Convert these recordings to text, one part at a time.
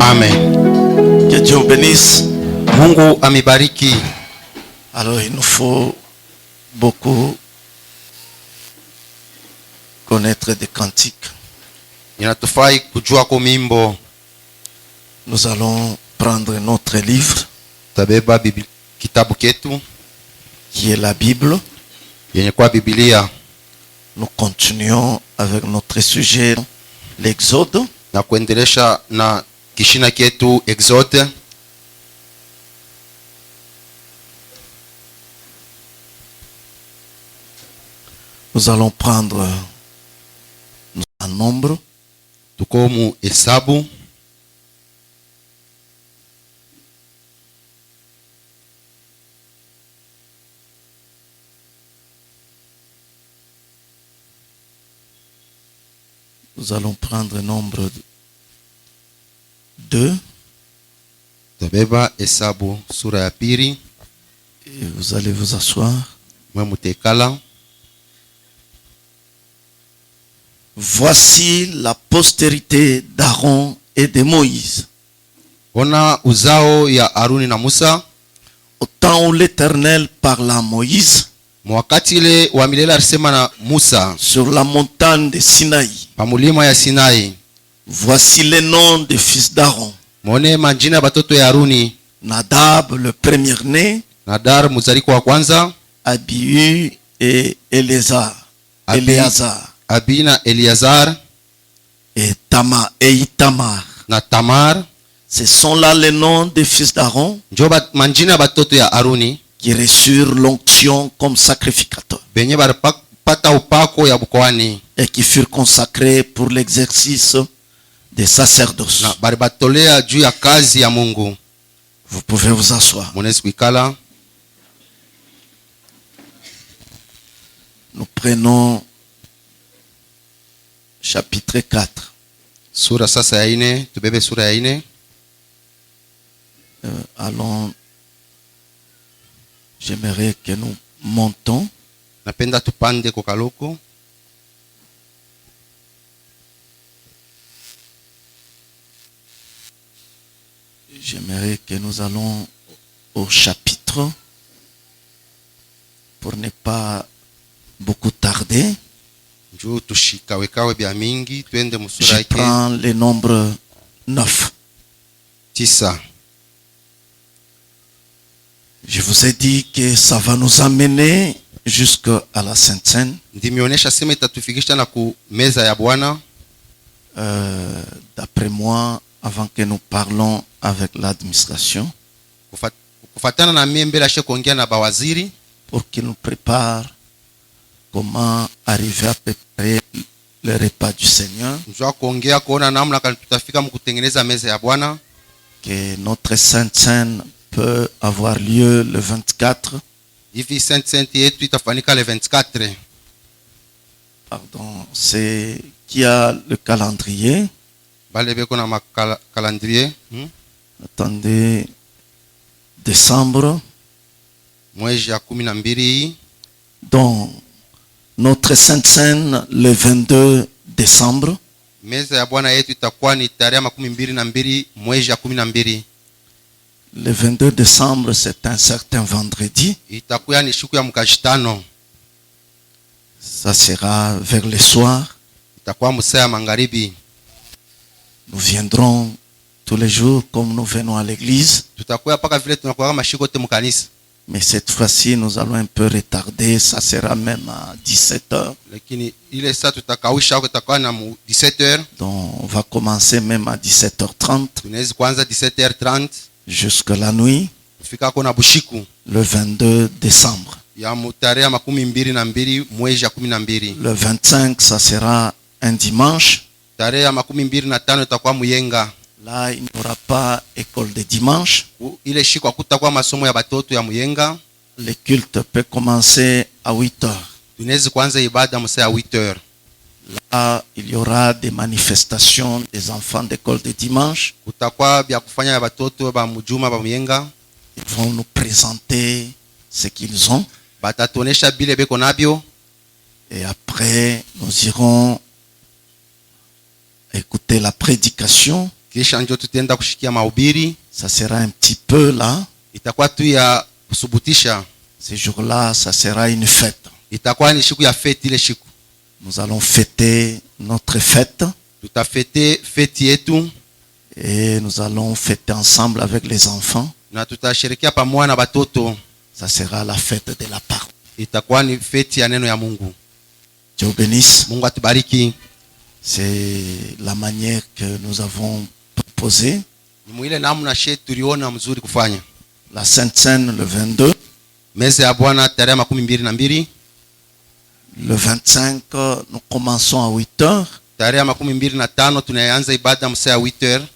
Amen. Que Dieu bénisse. Mungu amibariki. Alors il nous faut beaucoup connaître des cantiques. Inatufai kujua kumimbo. Nous allons prendre notre livre Tabeba kitabu ketu qui est la Bible. yenye kwa Biblia. Nous continuons avec notre sujet, l'Exode. Na kuendelesha na kishina ketu Exode. Nous allons prendre un nombre. Tuko mu Hesabu. Nous allons prendre nombre 2. Tabeba Hesabu sura ya pili. Et vous allez vous asseoir. Mwe mutekala. Voici la postérité d'Aaron et de Moïse. Ona uzao ya Aruni na Musa. Au temps où l'Éternel parla à Moïse, Mwakati ile wa milele alisema na Musa sur la montagne de Sinaï. pamulima ya Sinai. Voici les noms des fils d'Aaron. Mwone majina batoto ya Aruni. Nadab, le premier-né, Nadar muzariko wa kwanza. Abihu et Éléazar. Abi na Eliazar Et Itamar. na Tamar. Ce sont là les noms des fils d'Aaron Njo manjina batoto ya Aruni qui reçurent l'onction comme sacrificateurs benye baripata upako ya bukoani et qui furent consacrés pour l'exercice des sacerdoces. na baribatolea juu ya kazi ya Mungu. Vous pouvez vous asseoir. Munezi kuikala. Nous prenons chapitre 4. Sura sasa ya ine, tubebe sura ya ine. Allons, j'aimerais que nous montons. Napenda tupande kwa kaloko. J'aimerais que nous allons au chapitre pour ne pas beaucoup tarder. Njoo tushikawekawe bya mingi, twende musura Je yake prends le nombre 9. 9. Je vous ai dit que ça va nous amener jusqu'à la Sainte Seine. Ndimionyesha sema itatufikisha na ku meza ya Bwana. D'après moi, avant que nous parlons avec l'administration, Kufatana na mimi mbele ashe kuongea na bawaziri pour qu'il nous prépare comment arriver à préparer le repas du Seigneur, njoo kuongea kuona namna kani tutafika mkutengeneza meza ya Bwana. que notre Sainte Seine peut avoir lieu le 24. Hivi Saint yetu itafanyika le 24. Pardon, c'est qui a le calendrier. Bale beko na calendrier. Attendez, décembre. Mwezi ya 12. Donc, notre Sainte Seine le 22 décembre. Meza ya Bwana yetu itakuwa ni tarehe 22 mwezi ya 12. Le 22 décembre, c'est un certain vendredi. Itakuwa ni siku ya mkashitano. Ça sera vers le soir. Itakuwa musaa ya magharibi. Nous viendrons tous les jours comme nous venons à l'église. Tutakuwa paka vile tunakuwa mashiko te mkanisa. Mais cette fois-ci, nous allons un peu retarder. Ça sera même à 17h. Lakini ile saa tutakawisha kutakuwa na 17h. Donc, on va commencer même à 17h30. Tunaweza kuanza 17h30 jusqu'à la nuit. kufika kona bushiku. Le 22 décembre. Ya tarehe 22 mwezi ya 12. Le 25, ça sera un dimanche. Tarehe ya 25 itakuwa muyenga. Là, il n'y aura pas école de dimanche. Ile siku hakutakuwa masomo ya batoto ya muyenga. Le culte peut commencer à 8h. Tunaweza kuanza ibada msaa ya 8h. Là, il y aura des manifestations des enfants d'école de dimanche. Kutakuwa bya kufanya ya batoto ba mujuma ba muyenga. Ils vont nous présenter ce qu'ils ont. Batatonesha bile beko nabyo. Et après, nous irons écouter la prédication. kisha njo tutaenda kushikia mahubiri. Ça sera un petit peu là. Itakuwa tu ya kusubutisha. Ce jour-là, ça sera une fête. Itakuwa ni siku ya fete ile siku. Nous allons fêter notre fête. Tutafete fete yetu. Et nous allons fêter ensemble avec les enfants. Na tutasherekea pamoja na batoto. Ça sera la fête de la parole. Itakuwa ni fete ya neno ya Mungu. Dieu bénisse. Mungu atubariki. C'est la manière que nous avons proposé. Ni mwile namna shetu tuliona mzuri kufanya. La Sainte Seine le 22. Meza ya Bwana tarehe 22. Le 25, nous commençons à 8 heures. Tarehe 25 tunaanza ibada msaa 8 heures.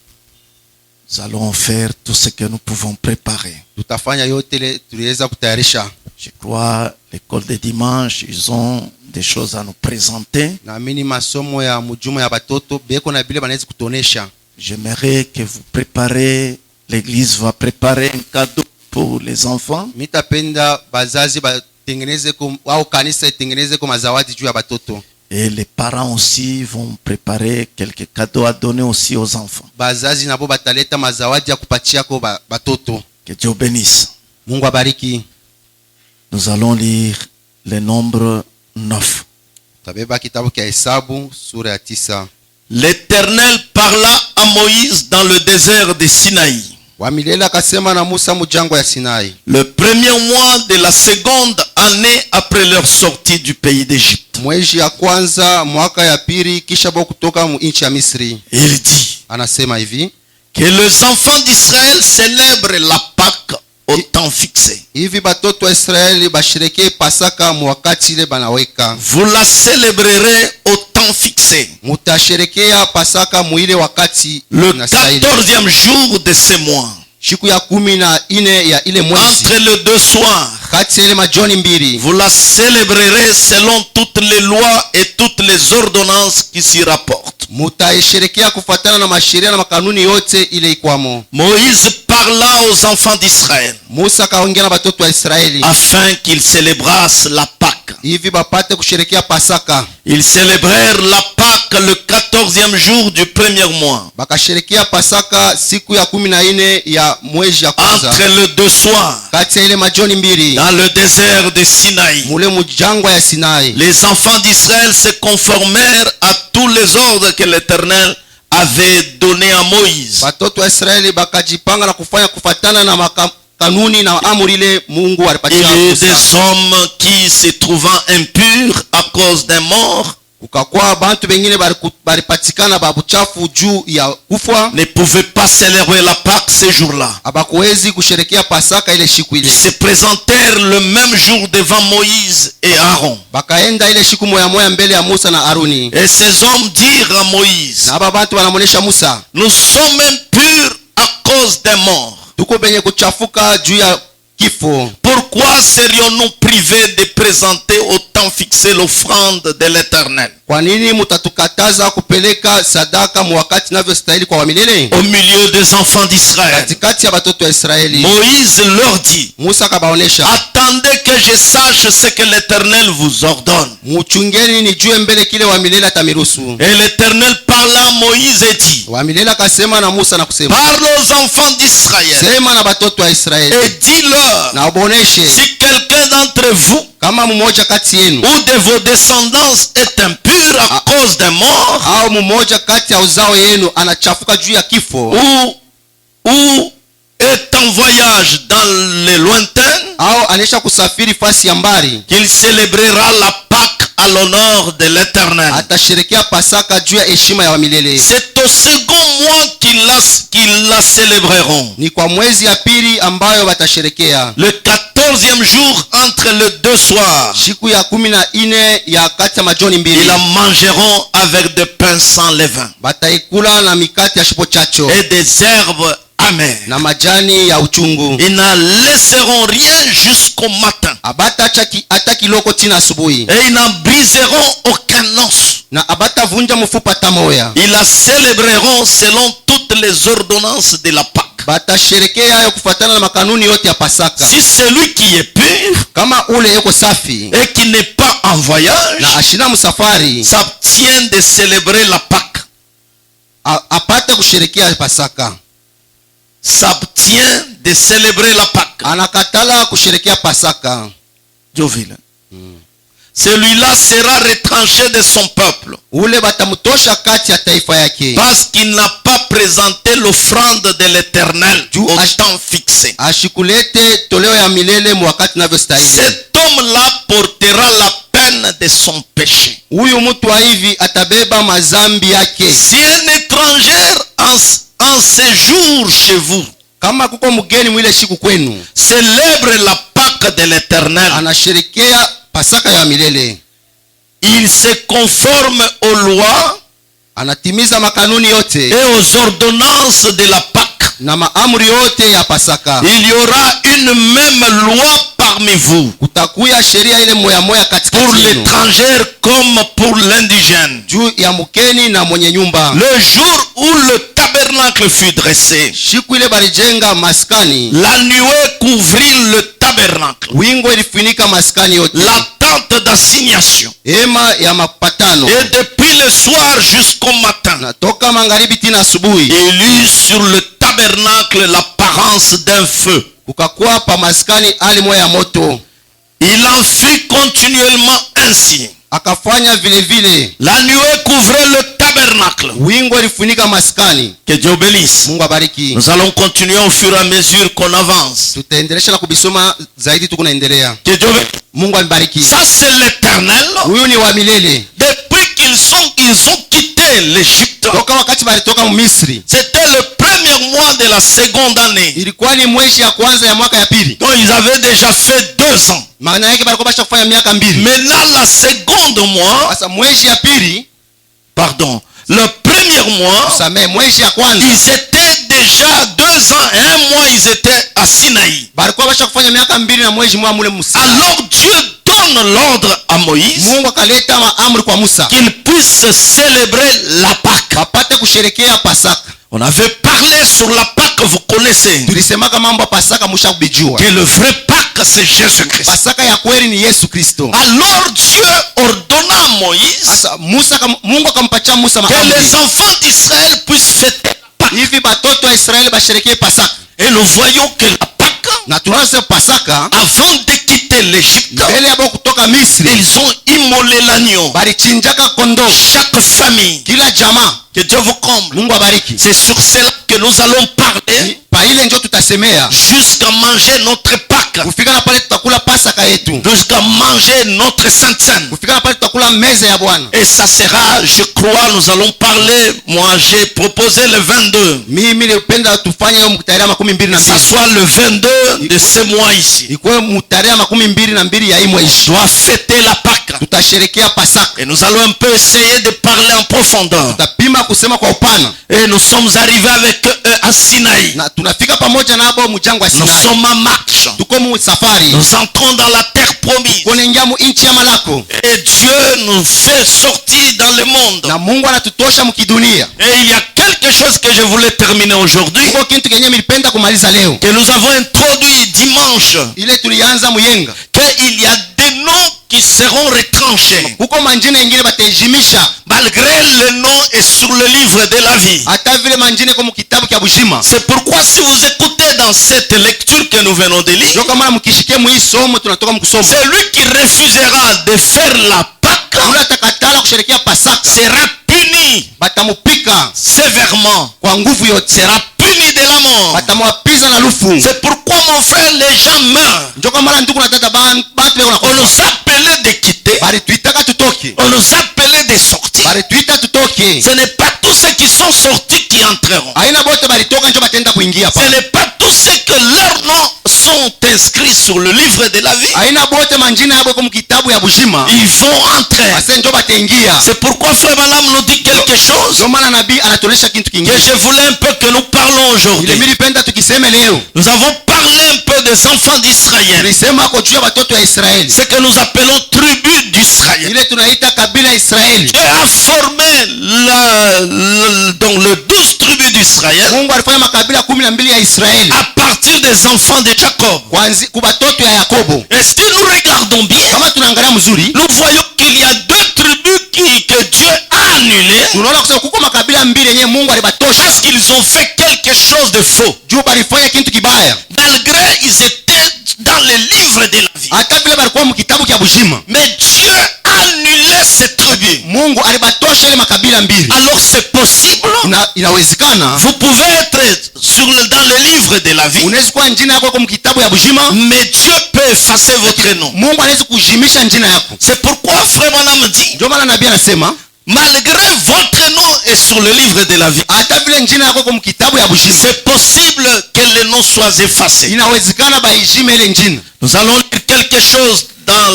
Nous allons faire tout ce que nous pouvons préparer. Tutafanya yote ile tuliweza kutayarisha. Je crois l'école de dimanche, ils ont des choses à nous présenter. Naamini masomo ya mjuma ya batoto beko na bile banaweza kutonesha. J'aimerais que vous préparez, l'église va préparer un cadeau pour les enfants. Mitapenda bazazi batengeneze au kanisa itengeneze kwa mazawadi juu ya batoto. Et les parents aussi vont préparer quelques cadeaux à donner aussi aux enfants. Bazazi nabo bataleta mazawadi ya kupatia kwa batoto. Que Dieu bénisse. Mungu abariki. Nous allons lire le nombre 9. Tabeba kitabu kia Hesabu sura ya 9. L'Éternel parla à Moïse dans le désert de Sinaï. Wamilela akasema na Musa mjangwa ya Sinai. Le premier mois de la seconde année après leur sortie du pays d'Égypte. Mwezi ya kwanza mwaka ya pili kisha bo kutoka nchi ya Misri. Il dit, Anasema hivi, que les enfants d'Israël célèbrent la Pâque au temps fixé. hivi batoto wa Israeli bashireke Pasaka mwakati ile banaweka. Vous la célébrerez au temps fixé. Mutasherekea Pasaka muile wakati Le na saili. 14e jour de ce mois. Siku ya 14 ya ile mwezi. Entre les deux soirs. Kati ile majoni mbili. Vous la célébrerez selon toutes les lois et toutes les ordonnances qui s'y rapportent. Mutaisherekea kufuatana na masheria na makanuni yote ile ikwamo. Moïse parla aux enfants d'Israël. Musa kaongea na batoto wa Israeli. Afin qu'ils célébrassent la Pâque. Hivi bapate kusherekea Pasaka. Ils célébrèrent la Pâque le 14e jour du premier mois. Bakasherekea Pasaka siku ya 14 ya mwezi ya kwanza. Entre les deux soirs. Kati ya ile majoni mbili. Dans le désert de Sinaï. Mule mjangwa ya Sinai. Les enfants d'Israël se conformèrent à tous les ordres que l'Éternel avait donnés à Moïse. Batoto wa Israeli bakajipanga na kufanya kufuatana na kanuni na amri ile Mungu alipatia Musa. Il y a Musa. des hommes qui se trouvant impurs à cause d'un mort. Kukakuwa bantu bengine balipatikana babuchafu juu ya kufwa. Ne pouvaient pas célébrer la Pâque ce jour-là. Abakuwezi kusherekea Pasaka ile siku ile. Ils se présentèrent le même jour devant Moïse et Aaron. Bakaenda ile siku moya mbele ya Musa na Aruni. Et ces hommes dirent à Moïse, Na aba bantu wanamonesha Musa, nous sommes impurs à cause des morts. tuko benye kuchafuka juu ya kifo. Pourquoi serions-nous privés de présenter au temps fixé l'offrande de l'Éternel? Kwa nini mutatukataza kupeleka sadaka mwakati navyostahili kwa wamilele? Au milieu des enfants d'Israël. Katikati ya batoto wa Israeli. Moïse leur dit, Musa kabaonesha, attendez que je sache ce que l'Éternel vous ordonne. muchungeni nijue mbele kile wamilele atamiruhusu. Et l'Éternel parla à Moïse et dit, Wamilele akasema na Musa na kusema, parle aux enfants d'Israël sema na batoto wa Israeli et dis-leur, na uboneshe, si quelqu'un d'entre vous kama mmoja kati yenu ou de vos descendants est impur à cause des morts, au mmoja kati ya uzao yenu anachafuka juu ya kifo, ou est en voyage dans les lointains, au anesha kusafiri fasi ya mbali, qu'il célébrera la Pâque à l'honneur de l'Éternel. atasherekea Pasaka juu ya heshima ya wamilele. C'est au second mois qu'ils la célébreront. Ni kwa mwezi ya pili ambayo watasherekea. Le 14e jour entre les deux soirs. Siku ya 14 ya kati ya majoni mbili. Ils la mangeront avec des pains sans levain. Bataikula na mikate ya shipo chacho. Et des herbes amères. Na majani ya uchungu. Ils n'en laisseront rien jusqu'au matin. Abata hata kiloko tina asubuhi. Et ils n'en briseront aucun os. Na abata vunja mfupa tamoya. Ils la célébreront selon toutes les ordonnances de la Pâque. Batasherekea ya kufuatana na makanuni yote ya Pasaka. Si celui qui est pur, kama ule yuko safi et qui n'est pas en voyage, na ashina msafari, s'abstient de célébrer la Pâque. apate kusherekea Pasaka. S'abstient de célébrer la Pâque. Anakatala kusherekea Pasaka. Jovile. Celui-là sera retranché de son peuple. Ule batamutosha kati ya taifa yake. Parce qu'il n'a pas présenté l'offrande de l'Éternel au temps fixé. Ashikulete toleo ya milele mwakati navyostahili. Cet homme-là portera la peine de son péché. Huyu mtu wa hivi atabeba mazambi yake. Si un étranger en séjour chez vous, kama kuko mgeni mwile siku kwenu, célèbre la Pâque de l'Éternel, anasherekea Pasaka ya milele, il se conforme aux lois, anatimiza makanuni yote et aux ordonnances de la Pâque, na maamri yote ya Pasaka. il y aura une même loi parmi vous, kutakuya sheria ile moya moya katikati pour yenu, l'étranger comme pour l'indigène. juu ya mkeni na mwenye nyumba. Le jour où le tabernacle fut dressé, Siku ile balijenga maskani, la nuée couvrit le tabernacle, wingo ilifunika maskani yote, la tente d'assignation, hema ya mapatano. et depuis le soir jusqu'au matin, Na toka magharibi tina asubuhi, il eut sur le tabernacle l'apparence d'un feu. kukakuwa pa maskani ali moya moto. Il en fit continuellement ainsi. Akafanya vile vile, La nuée couvrait le tabernacle. wingo ilifunika maskani. Que Dieu bénisse. Mungu abariki. Nous allons continuer au fur et à mesure qu'on avance. Tutaendelesha na kubisoma zaidi, tuko naendelea. Que Dieu bénisse. Mungu abariki. Ça c'est l'Éternel. Huyu ni wa milele. Depuis qu'ils ont quitté l'Égypte, Toka wakati balitoka Misri, c'était le premier mois de la seconde année. ilikuwa ni mwezi ya kwanza ya mwaka ya pili. Donc ils avaient déjà fait 2 ans. Maana yake balikuwa basha kufanya miaka mbili. Maintenant la seconde mois, Sasa mwezi ya pili, pardon, le premier mois, samee, mwezi ya kwanza ils étaient déjà 2 ans et 1 mois, ils étaient à Sinaï. balikuwa basha kufanya miaka mbili na mwezi mmoja mule Musa. Alors Dieu donne l'ordre à Moïse Mungu akaleta maamri kwa Musa qu'il puisse célébrer la Pâque. apate kusherekea Pasaka. On avait parlé sur la Pâque, vous connaissez, Tulisemaka mambo ya Pasaka, musha kubijua. que le vrai Pâque c'est Jésus-Christ. Pasaka ya kweli ni Yesu Kristo. Alors Dieu ordonna à Moïse Sasa Mungu akampatia Musa que les maamri enfants d'Israël puissent fêter la Pâque. hivi batoto wa Israeli basherekee Pasaka. Et nous voyons que la Pâque, Na tunaanza Pasaka, avant de quitter l'Égypte, mbele ya kutoka Misri, ils ont immolé l'agneau. balichinjaka kondoo, Chaque famille, kila jamaa. que Dieu vous comble. Mungu abariki. C'est sur cela que nous allons parler Pa ile ndio tutasemea jusqu'à manger notre Pâque, kufika na pale tutakula Pasaka yetu, jusqu'à manger notre Sainte Seine. kufika na pale tutakula meza ya Bwana. Et ça sera, je crois, nous allons parler, moi j'ai proposé le 22. Mimi nilipenda tufanye hiyo mtarehe makumi mbili na Que ça mbili, soit le 22 de ce mois ici. ikuwe mtarehe makumi mbili na mbili ya hii On mwezi, doit fêter la Pâque. tutasherekea Pasaka. Et nous allons un peu essayer de parler en profondeur. Tutapima kusema kwa upana, Et nous sommes arrivés avec eux à Sinaï. na tunafika pamoja nabo mjangwa Nous Sinai. sommes en marche. Tuko mu safari, Nous entrons dans la terre promise. kunaingia mu nchi ya malako, Et Dieu nous fait sortir dans le monde. na Mungu anatutosha mkidunia. Et il y a quelque chose que je voulais terminer aujourd'hui, Kuko kitu kenye nilipenda kumaliza leo, que nous avons introduit dimanche, ile tulianza muyenga. qu'il y a des noms qui seront retranchés. Kuko manjina ingine bataejimisha, Malgré le nom est sur le livre de la vie. hata vile manjina kwa kitabu kya bujima. C'est pourquoi si vous écoutez dans cette lecture que nous venons de lire, Ndio kama mkishikie mu hii somo tunatoka mkusoma, celui qui refusera de faire la Pâque yule atakatala kusherekea Pasaka sera puni batamupika sévèrement, kwa nguvu yote, sera puni de la mort. batamwapiza na lufu. C'est pourquoi mon frère, les gens meurent. Ndio kama ndugu na dada bantu beko On na nous appelait de quitter, balituitaka tutoke, on nous appelait de sortir. balituita tutoke. Ce n'est pas tous ceux qui sont sortis qui entreront. Aina bote balitoka ndio batenda kuingia Ce hapa. n'est pas tous ceux que leurs noms sont inscrits sur le livre de la vie. Aina bote manjina yabo kwa kitabu ya bujima, Ils vont entrer. basi ndio bataingia. C'est pourquoi Frère Balaam nous dit quelque chose Ndio maana nabii anatuonesha kitu que kingine. je voulais un peu que nous parlons Ile aujourd'hui. mimi nilipenda tukiseme leo. Nous avons parlé un peu des enfants d'Israël, Tulisema kwa juu ya watoto wa Israeli. ce que nous appelons tribus d'Israël. Ile tunaita kabila ya Israeli. Dieu a formé donc le 12 tribus d'Israël Mungu alifanya makabila 12 ya Israeli à partir des enfants de Jacob. kwanza kwa watoto ya Yakobo. Et si nous regardons bien, Kama tunaangalia mzuri, nous voyons qu'il y a 2 tribus que Dieu a annulés tunaona kusema kuko makabila mbili yenye Mungu alibatosha parce qu'ils ont fait quelque chose de faux. juu balifanya kitu kibaya Malgré ils étaient dans le livre de la vie. hata vile balikuwa mkitabu cha bujima Mais Dieu a annulé ces tribus. Mungu alibatosha ile makabila mbili. Alors c'est possible. Inawezekana Vous pouvez être dans le livre de la vie. unaweza kuwa njina yako kwa kitabu ya bujima, Mais Dieu peut effacer votre nom. Mungu anaweza kujimisha njina yako. C'est pourquoi frère Branham dit, Ndio maana nabii anasema malgré votre nom est sur le livre de la vie, hata vile njina yako kwa kitabu ya bujima, c'est possible que le nom soit effacé. inawezekana baijime ile njina. Nous allons lire quelque chose dans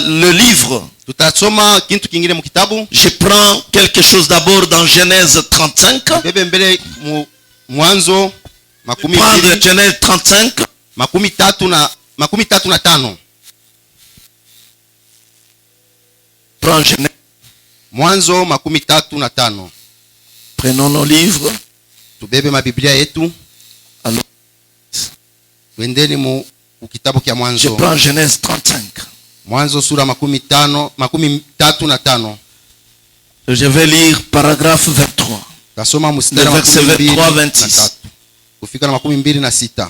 le livre. Tutasoma kitu kingine mu kitabu. Je prends quelque chose d'abord dans Genèse 35. Bebe mbele Mwanzo makumi Prendre mbili, Genèse 35. makumi tatu na tano. Prends Genèse. Mwanzo makumi tatu na tano. Prenons nos livres. Tubebe mabiblia yetu. Alors, Twendeni mu kitabu kia je Mwanzo. prends Genèse 35. Mwanzo sura makumi tatu na tano. Je vais lire paragraphe 23. Tasoma Le mstari wa verset 23, 26. 23 kufika na 26.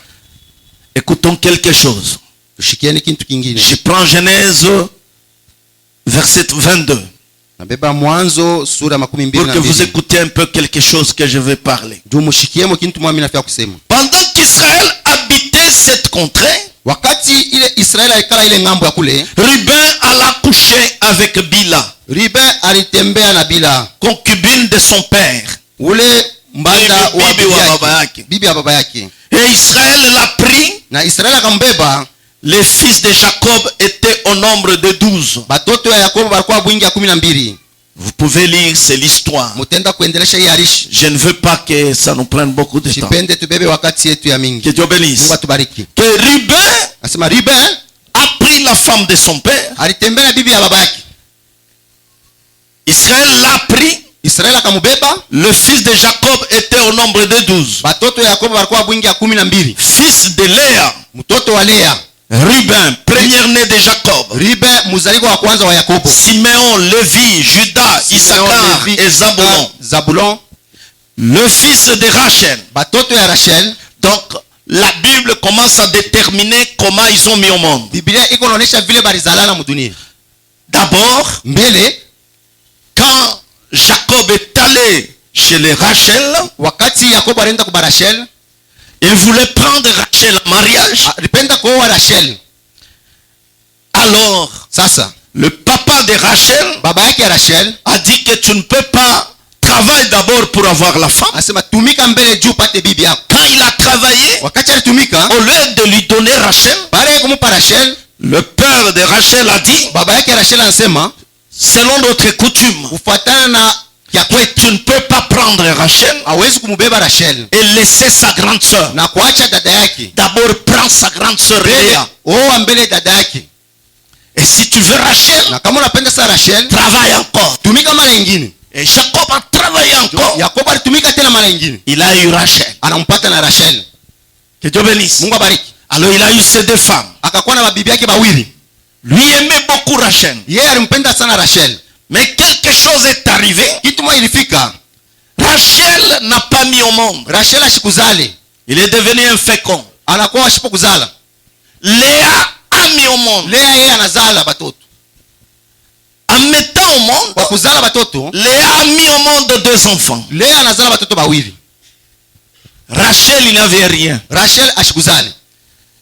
Écoutons quelque chose. Tushikieni kitu kingine. Je prends Genèse verset 22. Nabeba Mwanzo sura makumi mbili Pour na que vous mbili. écoutiez un peu quelque chose que je vais parler. Juu mushikiemo kintu mwami nafia kusema. Pendant qu'Israël habitait cette contrée, Wakati ile Israeli alikala ile ngambo ya kule, Ruben alla coucher avec Bila, Ruben alitembea na Bila, concubine de son père. ule mbanda wa Bibi bibi wa yake, baba yake. bibi ya baba yake. Et Israël l'a pris. Na Israeli akambeba. Les fils de Jacob étaient au nombre de 12. Batoto ya Yakobo balikuwa bwingi ya 12. Vous pouvez lire, c'est l'histoire. Mutenda kuendelesha hii harishi. Je ne veux pas que ça nous prenne beaucoup de temps. Sipende tubebe wakati yetu ya mingi. Que Dieu bénisse. Mungu atubariki. Que Ruben Nasema Ruben a pris la femme de son père. alitembea na bibi ya baba yake. Israël l'a pris. Israeli akamubeba. Le fils de Jacob était au nombre de 12. Batoto ya Yakobo balikuwa bwingi ya 12. Fils de Léa. Mtoto wa Lea, Ruben, premier-né de Jacob. Ruben mzaliwa wa kwanza wa Yakobo. Simeon, Lévi, Judas, Issachar Levi, et Zabulon. Zabulon. Le fils de Rachel. Batoto ya Rachel. Donc, la Bible commence à déterminer comment ils ont mis au monde. Biblia iko naonesha vile balizalana mudunia. D'abord, Mbele quand Jacob est allé chez les Rachel, wakati Yakobo alienda kwa Rachel, il voulait prendre Rachel en mariage. alipenda kuoa Rachel. Alors, Sasa le papa de Rachel baba yake ya Rachel a dit que tu ne peux pas travailler d'abord pour avoir la femme. asema tumika mbele juu pate bibi yako. Quand il a travaillé, Wakati alitumika, au lieu de lui donner Rachel, baada ya kumupa Rachel, le père de Rachel a dit, baba yake ya Rachel anasema selon notre coutume, kufuatana na ya kwetu tu ne peux pas prendre Rachel hawezi kumubeba Rachel et laisser sa grande sœur. na kuacha dada yake. D'abord, prends sa grande sœur Léa. Oa mbele dada yake. Et si tu veux Rachel, Na kama unapenda sa Rachel, travaille encore. tumika mara nyingine. Et Jacob a travaillé encore. Yakobo alitumika tena mara nyingine. Il a eu Rachel. Anampata na Rachel. Que Dieu bénisse. Mungu abariki. Alors il a eu ces deux femmes. Akakuwa na mabibi yake bawili. Lui aimait beaucoup Rachel. Yeye alimpenda sana Rachel. Mais quelque chose est arrivé. Kitu moja ilifika. Rachel n'a pas mis au monde. Rachel ashikuzale. Il est devenu infécond. Anakuwa ashipokuzala. Léa a mis au monde. Lea yeye anazala batoto. En mettant au monde, Kwa kuzala batoto, Léa a mis au monde deux enfants. Lea anazala batoto bawili. Rachel, il n'avait rien. Rachel ashikuzale.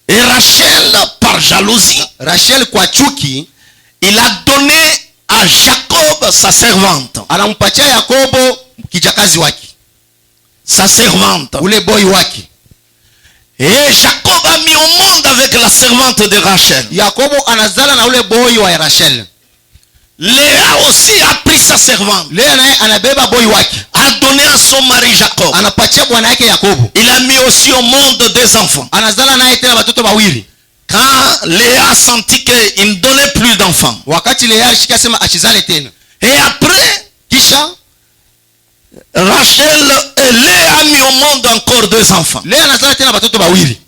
Et Rachel, par jalousie, Rachel kwa chuki il a donné à Jacob sa servante. anampatia Yakobo kijakazi wake. Sa servante. Ule boy wake. Et Jacob a mis au monde avec la servante de Rachel. Yakobo anazala na ule boy wa Rachel. Léa aussi a pris sa servante. Lea naye anabeba boy wake. A donné à son mari Jacob. Anapatia bwana yake Yakobo. Il a mis aussi au monde deux enfants. Anazala naye tena batoto bawili. Quand Léa a senti qu'il ne donnait plus d'enfants. Wakati Lea alishika sema achizale tena. Et après, Kisha Rachel et Léa a mis au monde encore deux enfants. Lea anazala tena batoto bawili.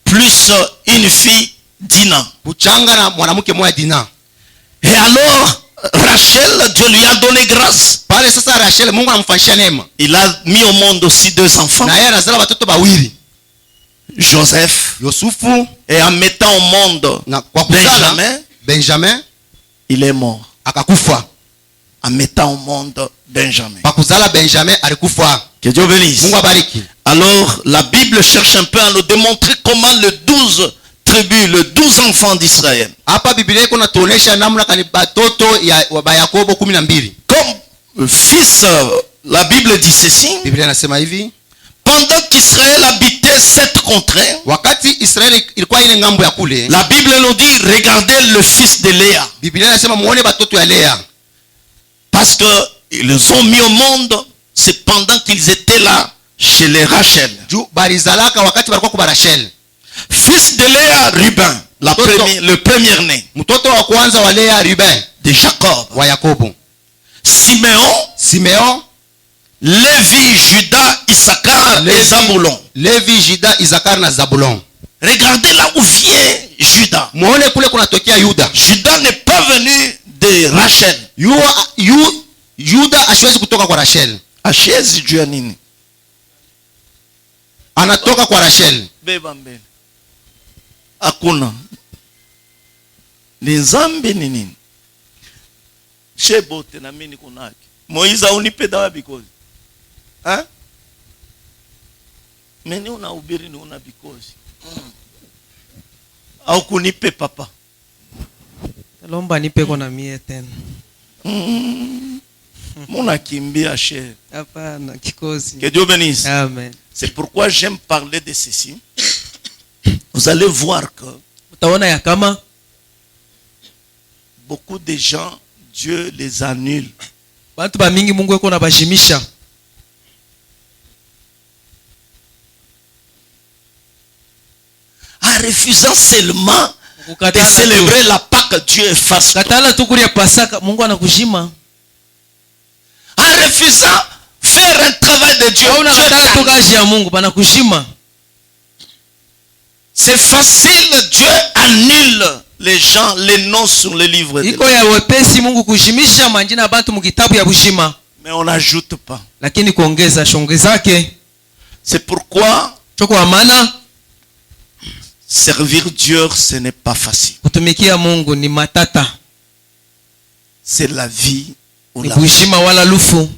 Plus une fille, Dina. Kuchanga na mwanamke mmoja Dina. Et alors, Rachel, Dieu lui a donné grâce. pale sasa Rachel Mungu anamfanyisha neema, Il a mis au monde aussi 2 enfants, na yeye anazala watoto bawili, Joseph, Yosufu et en mettant au monde na kwa kuzala Benjamin, Benjamin il est mort. akakufa. En mettant au monde Benjamin. Kwa kuzala Benjamin alikufa. Que Dieu bénisse. Mungu abariki. Alors, la Bible cherche un peu à nous démontrer comment les 12 tribus, les 12 enfants d'Israël, Hapa Biblia iko natuonesha namna kani batoto ya wa Yakobo 12. comme fils, la Bible dit ceci, Biblia inasema hivi, pendant qu'Israël habitait cette contrée, wakati Israeli ilikuwa ile ngambo ya kule, la Bible nous dit, regardez le fils de Léa. Biblia inasema muone batoto ya Lea, Parce qu'ils les ont mis au monde, c'est pendant qu'ils étaient là, chez les Rachel. juu barizalaka wakati balikuwa kwa Rachel. Fils de Léa, Ruben, le premier-né Mtoto wa kwanza wa Lea Ruben de Jacob. wa Yakobo, Siméon, Simeon, Lévi, Judas, Issachar et Zabulon. Levi, Juda, Isakar na Zabulon. Regardez là où vient Judas. Muone kule kunatokea Yuda. Judas n'est pas venu de Rachel. Yuda asiwezi kutoka kwa Rachel, Ashezi juu ya nini? anatoka kwa Rachel. Beba mbele. Hakuna. Ni zambi ni nini? Shebote na mimi niko naki. Moiza unipe dawa bikozi. Ha? Mimi unahubiri ni una bikozi. Au kunipe papa. Lomba nipe kona mie tena. Muna kimbia cher. Hapana kikozi. Que Dieu bénisse. Amen. C'est pourquoi j'aime parler de ceci. Vous allez voir que Utaona ya kama beaucoup de gens, Dieu les annule. bantu ba mingi Mungu yuko na bashimisha. En refusant seulement de Kukatala tu. célébrer la Pâque, Dieu efface tout. Katala tu kulia Pasaka Mungu anakushima. En refusant faire un travail de Dieu, Au Dieu unakatala tu t'annule. kazi ya Mungu banakushima. C'est facile, Dieu annule les gens, les noms sur le livre de Iko la vie. ya wepesi Mungu kushimisha manjina ya bantu mu kitabu ya bushima. Mais on n'ajoute pas. Lakini kuongeza shongezake. C'est pourquoi Choko wa maana servir Dieu, ce n'est pas facile. kutumikia Mungu ni matata. C'est la vie ou Ni la mort. bushima wala lufu.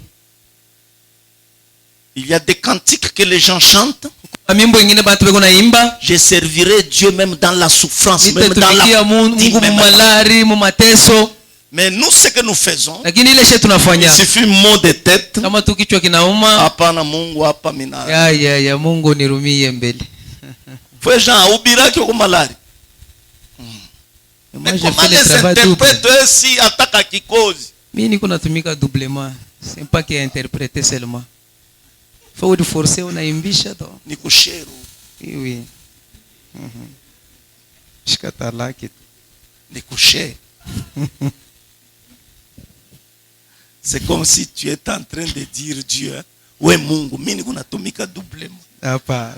Il y a des cantiques que les gens chantent. Mimbo ingine bantu beko na imba. Je servirai Dieu même dans la souffrance, même dans Nitatumikia la Mungu mu même- malari mu mateso. Mais nous, ce que nous faisons, Lakini ile she il tunafanya suffit mot de tête. kama tu kichwa kinauma, Hapana Mungu hapa mina. ya Mungu nirumie mbele. Faut gens ubiraki kwa malari. Moi Mais je comment fais le les travail double. interprètes si ataka kikozi? Mimi niko natumika doublement. C'est pas que interpréter seulement. Faut de forcer unaimbisha to. Ni kusheru. Oui oui. Shikata laki. Ni kushe. C'est comme si tu étais en train de dire Dieu, hein, ouais Mungu, mimi niko natumika doublement. Hapana.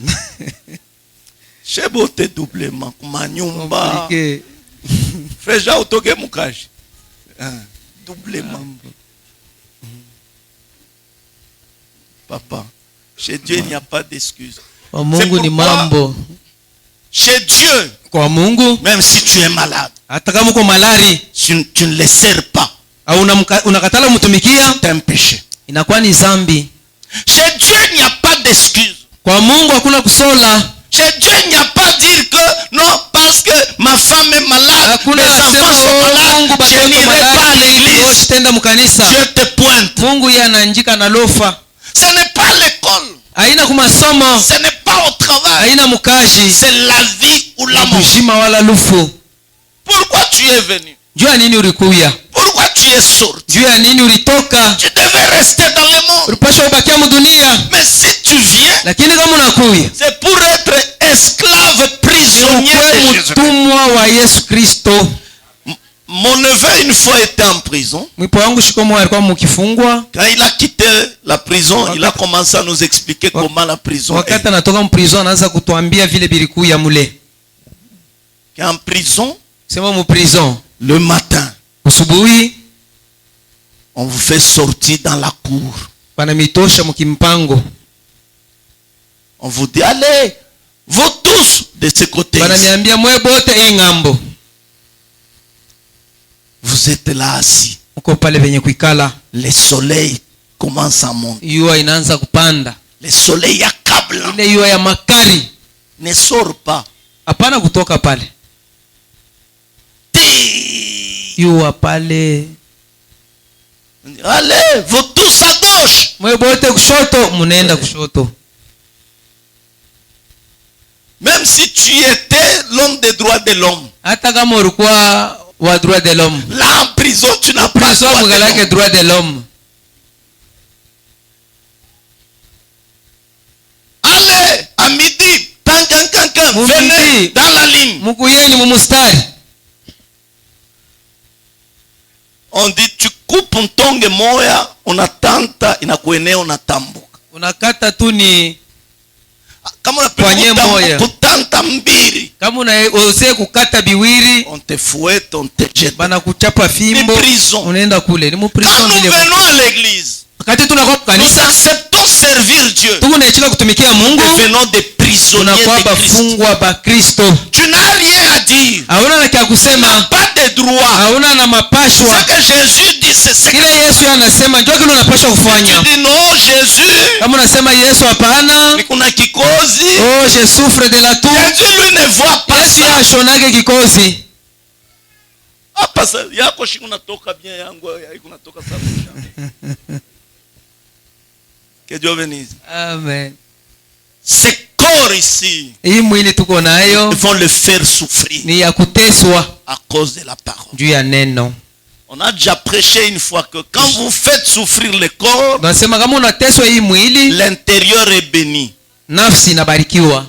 Shebote doublement kuma nyumba. Compliqué. Frère Jean utoke mukashi. Doublement. Papa, chez Dieu il n'y a pas d'excuse. Kwa Mungu ni pourquoi- mambo. Chez Dieu, Kwa Mungu même si tu es malade, hata kama uko malari tu ne les sers pas. au unakatala mtumikia C'est un péché. inakuwa ni zambi. Chez Dieu, il n'y a pas d'excuse. Kwa Mungu hakuna kusola. Chez Dieu, il n'y a pas dire que non, parce que ma femme est malade, Hakuna mes enfants sema sont Mungu malades, je batoto n'irai pas à malari. l'église. Sitenda mukanisa. Dieu te pointe. Mungu yeye ananjika na lofa. Ce n'est pas l'école, Haina kumasomo, ce n'est pas au travail, haina mukaji. c'est la vie ou la mort. Bushima wala lufu. Pourquoi tu es venu? Juu ya nini ulikuya? Pourquoi tu es sorti? Juu ya nini ulitoka? Tu devais rester dans le monde. Ulipaswa ubakia mudunia. Mais si tu viens, Lakini kama unakuya, c'est pour être esclave prisonnier de ukuwe Jésus. mtumwa wa Yesu Kristo. Mon neveu, une fois, était en prison. Mwipo wangu shikomo alikuwa mukifungwa. Quand il a quitté la prison, il a commencé à nous expliquer comment la prison Wakati est. anatoka mprison anaanza kutuambia vile bilikuya mule. En prison, Sema mu prison. le matin, Usubuhi On vous fait sortir dans la cour. wanamitosha mkimpango, On vous dit, allez, vous tous de ce côté. wananiambia mwe bote ng'ambo. Vous êtes là assis. Uko pale venye kuikala, Le soleil commence à monter. jua inaanza kupanda, Le soleil accablant. ile jua ya makali. Ne sort pas. Hapana kutoka pale, jua pale. Allez, vous tous à gauche. Mwe bote kushoto, munaenda kushoto. Même si tu étais l'homme des droits de l'homme. Hata kama ulikuwa wa droit de l'homme, Là en prison, tu n'as pas prison droit de mgalake l'homme. droit de l'homme. Allez, à midi, Au venez midi. dans la ligne. Mukuyeni mumustari. On dit, tu coupes un tongue moya, unatanta, inakuenea unatambuka. Unakata tu ni Kama Fanye moya. kutanta mbili, kama unaose kukata biwiri, on te fouette, on te jette. bana kuchapa fimbo, Ni prison. unaenda kule. Ni mu Quand prison nous vile. venons à l'église, Wakati tunakuwa nous kanisa, acceptons servir Dieu. tunaachila kutumikia Mungu, Nous venons des prisonniers tunakuwa de Christ. bafungwa ba Kristo. Tu n'as rien à dire. Hauna na kia kusema, Pas de droit. hauna na Ce mapashwa. que Jésus dit, c'est ce que Kile Yesu anasema ndio kile unapaswa kufanya. tu dis. Non, Jésus, Kama unasema Yesu hapana, ni kuna kikozi. oh je souffre de la toux. Jésus lui ne voit pas Yesu ça. ashonage kikozi. Hapa sasa yako shingo natoka bien, yangu haiko natoka sana. Que Dieu bénisse. Amen. Ce corps ici, Hii mwili tuko nayo ils vont le faire souffrir ni ya kuteswa à cause de la parole. juu ya neno. On a déjà prêché une fois que quand vous faites souffrir le corps, Nasema kama unateswa hii mwili, l'intérieur est béni. nafsi inabarikiwa.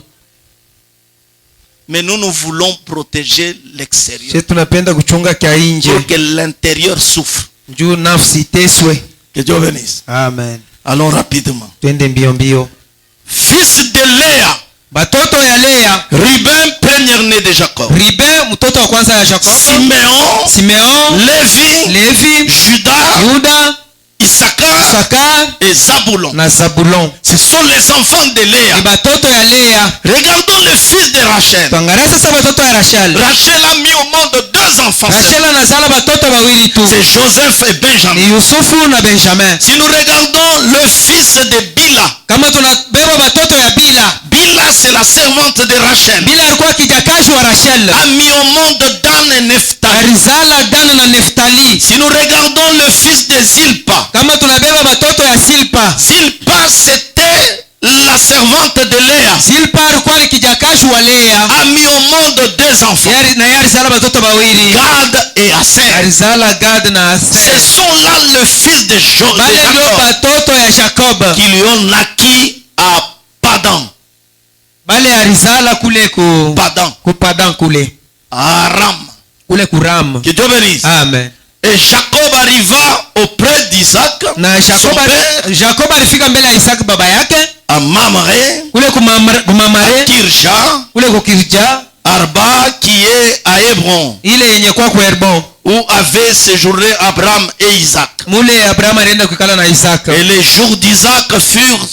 Mais nous, nous voulons protéger l'extérieur. Sisi tunapenda kuchunga kia nje Pour que l'intérieur souffre. juu nafsi iteswe. Que Dieu bénisse. Amen. Allons rapidement. Twende mbio mbio. Fils de Léa, Batoto ya Lea, Ruben, premier-né de Jacob. Ruben mtoto wa kwanza ya Jacob, Simeon, Simeon, Lévi, Levi, Judas, Yuda, Issachar Sakar et Zabulon. na Zabulon. Ce sont les enfants de Ni Léa. batoto ya Lea. Regardons le fils de Rachel. Tuangalia sasa batoto ya Rachel. Rachel a mis au monde deux enfants. Rachel anazala batoto bawili tu, C'est Joseph et Benjamin. ni Yusufu na Benjamin. Si nous regardons le fils de Bila, Kama tunabeba batoto ya Bila, Bila c'est la servante de Rachel, Bila alikuwa kijakazi wa Rachel, a mis au monde Dan et Nephtali. alizala Dan na Neftali. Si nous regardons le fils de Zilpa, Kama tunabeba batoto ya Silpa, Zilpa c'était la servante de Léa, Silpa alikuwa ni kijakazi wa Lea, a mis au monde deux enfants, na yeye alizala batoto bawili, Gad et Aser. alizala Gad na Ce Aser. sont là le fils de Bale ndio Jacob batoto ya Jacob, qui lui ont naquis à Padan, bale alizala kule ku Padan kule à Aram. kule Kuram. Que Dieu bénisse. Amen. Et Jacob arriva auprès d'Isaac, Na son père, Jacob alifika mbele ya Isaac baba yake à Mamré, kule à kumamare Kirja, kule kukirja Arba qui est à Hébron, ile yenye kwa Herbon, où avaient séjourné Abraham et Isaac. mule Abraham alienda kuikala na Isaac. Et les jours d'Isaac furent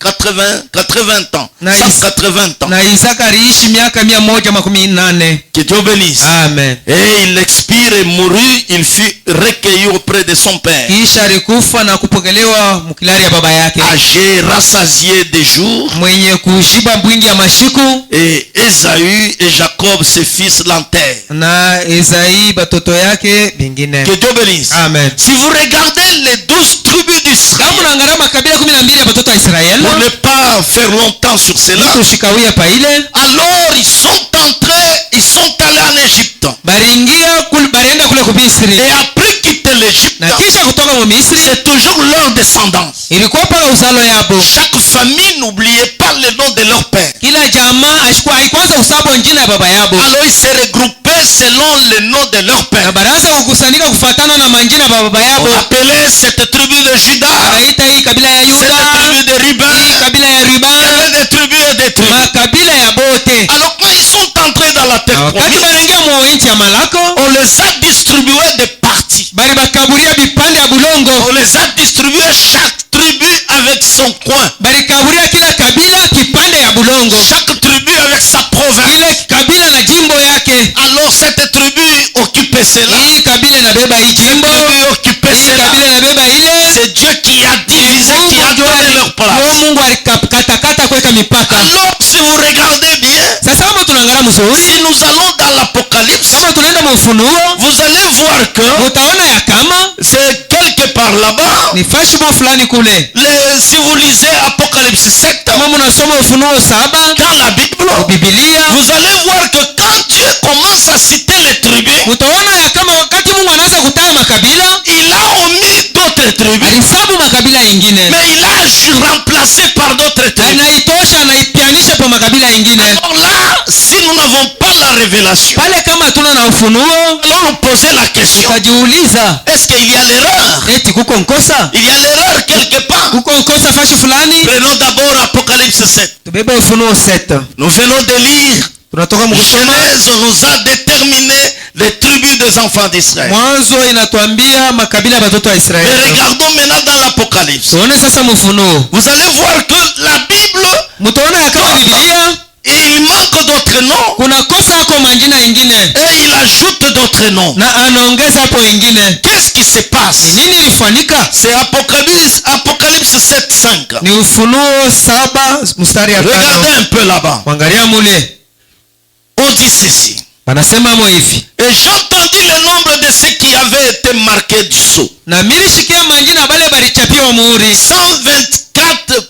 80 ans. Na 180 ans. Na Isaac aliishi miaka 180. Que Dieu bénisse. Amen. Et il expire et mourut, il fut recueilli auprès de son père. Kisha alikufa na kupokelewa mkilari ya baba yake, Âgé, rassasié des jours. mwenye kushiba mbwingi ya mashiku. Et Ésaü et Jacob, ses fils, l'enterrent. Na Esai batoto yake bingine. Que Dieu bénisse. Amen. Si vous regardez les 12 tribus Kama d'Israël, unaangalia makabila 12 ya batoto wa Israeli, pour ne pas faire longtemps sur cela, tushikawia pa ile alors ils sont allés en Égypte. bariingia barienda kule kumisri, Et après quitter l'Égypte, na kisha kutoka mu Misri c'est toujours leur descendance. ilikuwa paka uzalo yabo. Chaque famille n'oubliait pas le nom de leur père. Kila jamaa haikwanza usabo njina ya baba yabo, Alors ils se regroupaient selon le nom de leur na père. baraanza kukusanyika kufatana na manjina ya baba yabo. On appelait cette tribu de Juda, Akaita hii kabila ya cette Yuda, tribu de hii Ruben, kabila ya Ruben, des tribus et des tribus. makabila ya bote. Alors quand ils sont entrés dans la terre Wakati promise, banaingia mu nchi ya Malako, on les a distribués des parties. bali bakaburia vipande ya bulongo, On les a distribués chaque tribu avec son coin. bali kaburia kila kabila kipande ya bulongo, Chaque tribu avec sa province. kile kabila na jimbo yake. Alors cette tribu occupait cela. Hii kabila inabeba hii jimbo, Tribu occupait hii cela. kabila inabeba ile. C'est Dieu qui a divisé, qui a donné leur place. Mungu alikatakata kuweka mipaka. Alors si vous regardez bien, Sasa kama tunaangalia mzuri, si nous allons dans l'Apocalypse, kama tunaenda maufunuo, vous allez voir que utaona ya kama c'est quelque part là-bas. ni fashimo fulani kule. Si vous lisez Apocalypse 7 Kama mnasoma Ufunuo 7 dans la Bible, Biblia, vous allez voir que quand Dieu commence à citer les tribus, utaona ya kama wakati Mungu anaanza kutaja makabila, il a omis d'autres tribus, alihesabu makabila yengine, mais il a remplacé par d'autres tribus. anaitosha anaipianisha kwa makabila yengine. Alors là, si nous n'avons pas la révélation, Pale kama tuna na ufunuo, allons nous poser la question, utajiuliza est-ce qu'il y a l'erreur? eti kuko nkosa, Il y a l'erreur quelque part. kuko nkosa fashi fulani. Prenons d'abord Apocalypse 7. Tubebe Ufunuo 7, Nous venons de lire. tunatoka mkusoma Genèse nous a déterminé les tribus des enfants d'Israël. Mwanzo inatuambia makabila ya watoto wa Mais Israeli. regardons maintenant dans l'Apocalypse. Tuone sasa mfunuo, Vous allez voir que la Bible, mtaona ya kama Biblia il manque d'autres noms kuna kosa yako majina yengine et il ajoute d'autres noms. na anaongeza hapo wengine. Qu'est-ce qui se passe? Nini ilifanyika? C'est Apocalypse 7:5. Ni Ufunuo 7 mstari ya Regardez 5. un peu là-bas. Mwangalia mule, On dit ceci. panasema mo hivi, Et j'entendis le nombre de ceux qui avaient été marqués du sceau. na milishikia majina bale balichapiwa muhuri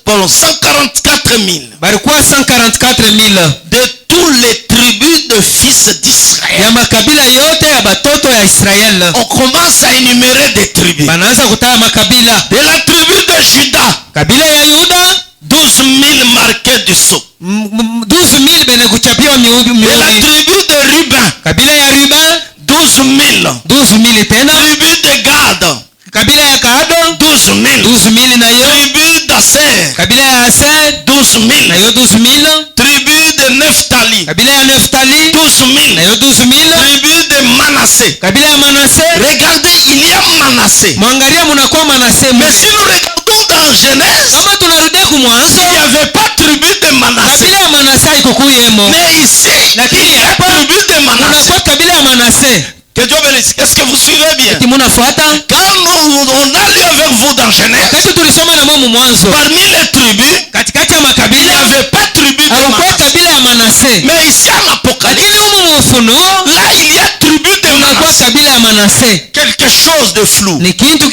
144 000 balikuwa 144,000 de tous les tribus de fils d'Israël. ya makabila yote ya batoto ya Israeli. On commence à énumérer des tribus. Banaanza kutaja makabila. De la tribu de Juda, Kabila ya Yuda 12 000 marqués du sceau. 12,000 bene kuchapiwa De la mihuri. tribu de Ruben, Kabila ya Ruben 12 000. 12,000 tena. Tribu de Gad, Kabila ya Gado 12 000. 12,000 nayo. Tribu d'Aser, Kabila ya Aser 12 000. nayo 12,000. Tribu de Nephtali, Kabila ya Neftali 12 000. nayo 12,000. Tribu de Manassé. Kabila ya Manase, Regardez, il y a Manassé. mwangalia munakuwa Manase Mais mule. si nous regardons dans Genèse, Kama tunarudia kumwanzo, il n'y avait pas tribu de Manassé. kabila ya Manase haikukuyemo. Mais ici, il y a tribu de Manassé. Munakuwa kabila ya Manase. Que Dieu bénisse. Est-ce que vous suivez bien? Eti munafuata? Quand on a lu avec vous dans Genèse, Wakati tulisoma na mu mwanzo, parmi les tribus, katikati ya il n'y makabila avait pas tribu de hakukuwa Manassé. kabila ya Manase. Mais ici en Apocalypse, Lakini humu Ufunuo là il y a tribu de kunakuwa Manassé. kabila ya Manase. Quelque chose de flou. Ni kintu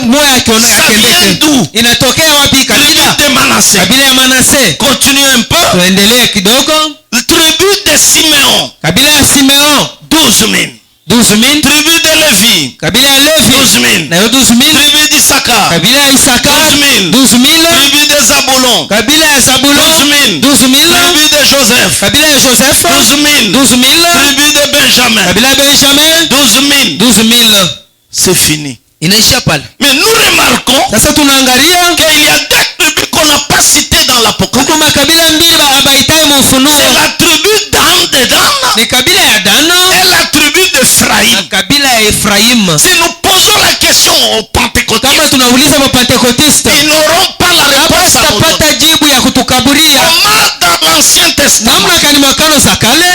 moya kiona Ça vient yakendeke. d'où? Inatokea wapi Tribu kabila? de Manassé. Kabila ya Manase. Continue un peu. Tuendelee kidogo. Tribu de Siméon, Kabila ya Simeon 12 000. 12,000. Tribu de Lévi, Kabila ya Levi 12 000. nayo 12,000. Tribu d'Issachar, Kabila ya Isaka 12,000. 12,000. Tribu de Zabulon, Kabila ya Zabulon 12,000. 12,000. Tribu de Joseph, Kabila ya Joseph 12,000. 12,000. Tribu de Benjamin, Kabila ya Benjamin 12,000. 12,000. C'est fini. Inaishia pale. Mais nous remarquons Sasa tunaangalia qu'il y a deux tribus qu'on n'a pas citées dans l'Apocalypse. huko makabila mbili abaitai mu Ufunuo. C'est la tribu Dan de Dan Ni kabila ya Dano et la tribu na d'Ephraïm. kabila ya Efraim. Si nous posons la question aux Kama pentecôtistes, tunauliza mapentekotista, ils n'auront pas la hapa réponse à nous donner. tutapata jibu ya kutukaburia. Comment dans l'Ancien Testament, Namna kani mwakano za kale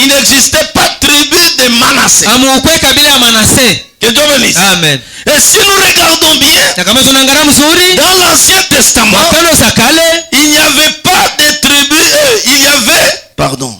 il n'existait pas tribu de Manassé. amuukwe kabila ya Manase. Que Dieu bénisse. Amen. Et si nous regardons bien, Na kama tunaangalia mzuri dans l'Ancien Testament, mwakano za kale il n'y avait pas de tribus, il y avait, pardon,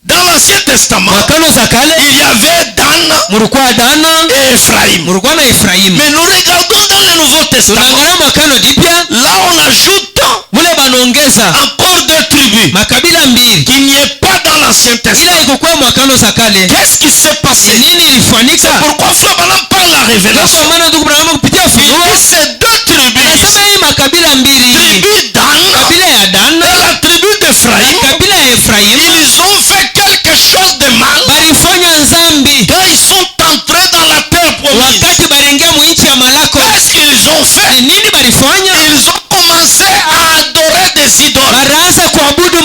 dans l'Ancien Testament, mwakano za kale il y avait Dan mulikuwa Dano et Ephraïm. mulikuwa na Efraim. Mais nous regardons dans le Nouveau Testament, Tunaangalia mwakano jipya là on ajoute mule banaongeza encore deux tribus makabila mbili qui n'y est pas dans l'Ancien ila Testament. ikukuwa mwakano za kale. Qu'est-ce qui s'est passé? Nini ilifanyika? Pourquoi Frère Branham parle la Kwa révélation? maana ndugu Branham kupitia Il Ufunuo dit ces deux tribus, anasema hii makabila mbili, tribu Dan kabila ya Dan et la tribu d'Ephraïm, kabila ya Efraim ils ont fait quelque chose de mal balifanya nzambi quand ils sont entrés dans la terre promise. wakati baliingia mu nchi ya Malako. Qu'est-ce qu'ils ont fait? Nini balifanya? Ils ont commencé à adorer des idoles. Baraanza kuabudu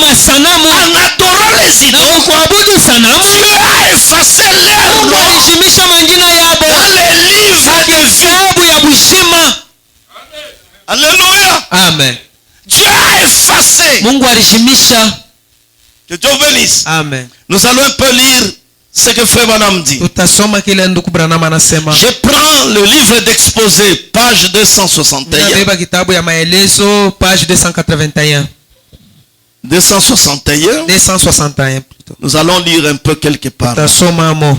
Amen. Dieu a effacé. Mungu alishimisha. Que Dieu bénisse. Amen. Nous allons un peu lire ce que Frère Branham dit. Tutasoma kile ndugu Branham anasema. Je prends le livre d'exposé, page 261. Nabeba kitabu ya maelezo page 281. 261. 261 plutôt. Nous allons lire un peu quelque part. Tutasoma mo.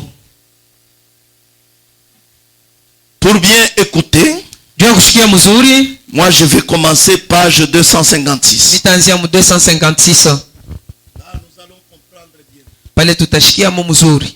Pour bien écouter, Jua kushikia mzuri, moi je vais commencer page 256. nitaanzia mu 256. Pale tutashikia mu mzuri.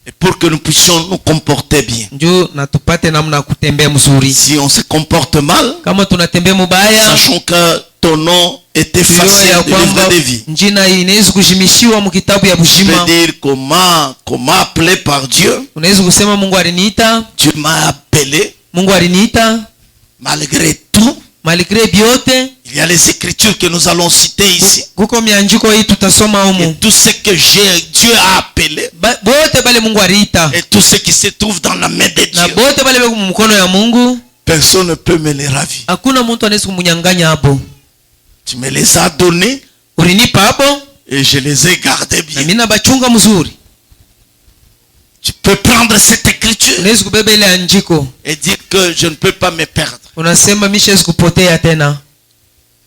Et pour que nous puissions nous comporter bien. Njoo na tupate namna kutembea mzuri. Si on se comporte mal, Kama tunatembea mubaya, sachons que ton nom est effacé ya du livre kwamba de vie. njina inaweza kushimishiwa mu kitabu ya Tu peux bushima. dire comment appelé par Dieu. Unaweza kusema Mungu aliniita, Dieu m'a appelé Mungu aliniita malgré tout. malgré biote. Il y a les écritures que nous allons citer ici. Kuko mianjiko hii tutasoma Et humu. tout ce que Dieu a appelé Bote bale Mungu aliita. et tout ce qui se trouve dans la main de Na Dieu. bote bale beko mkono ya Mungu. Personne ne peut me les ravir. Hakuna mtu anaweza kumunyang'anya hapo. Tu me les as donnés Ulinipa hapo et je les ai gardés na bien. mimi nabachunga mzuri. Tu peux prendre cette écriture Unaweza kubeba ile andiko. et dire que je ne peux pas me perdre. Unasema mimi siwezi kupotea tena.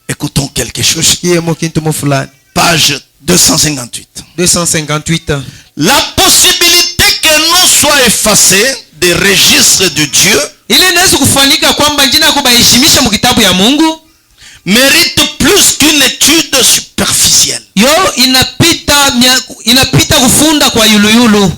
Écoutons quelque chose. Tushikie mo kintu mo fulani. Page 258. 258. La possibilité que nous soit effacés des registres de Dieu Ile inaweza kufanyika kwamba jina yako baheshimisha mu kitabu ya Mungu. mérite plus qu'une étude superficielle. Yo inapita kufunda kwa yuluyulu.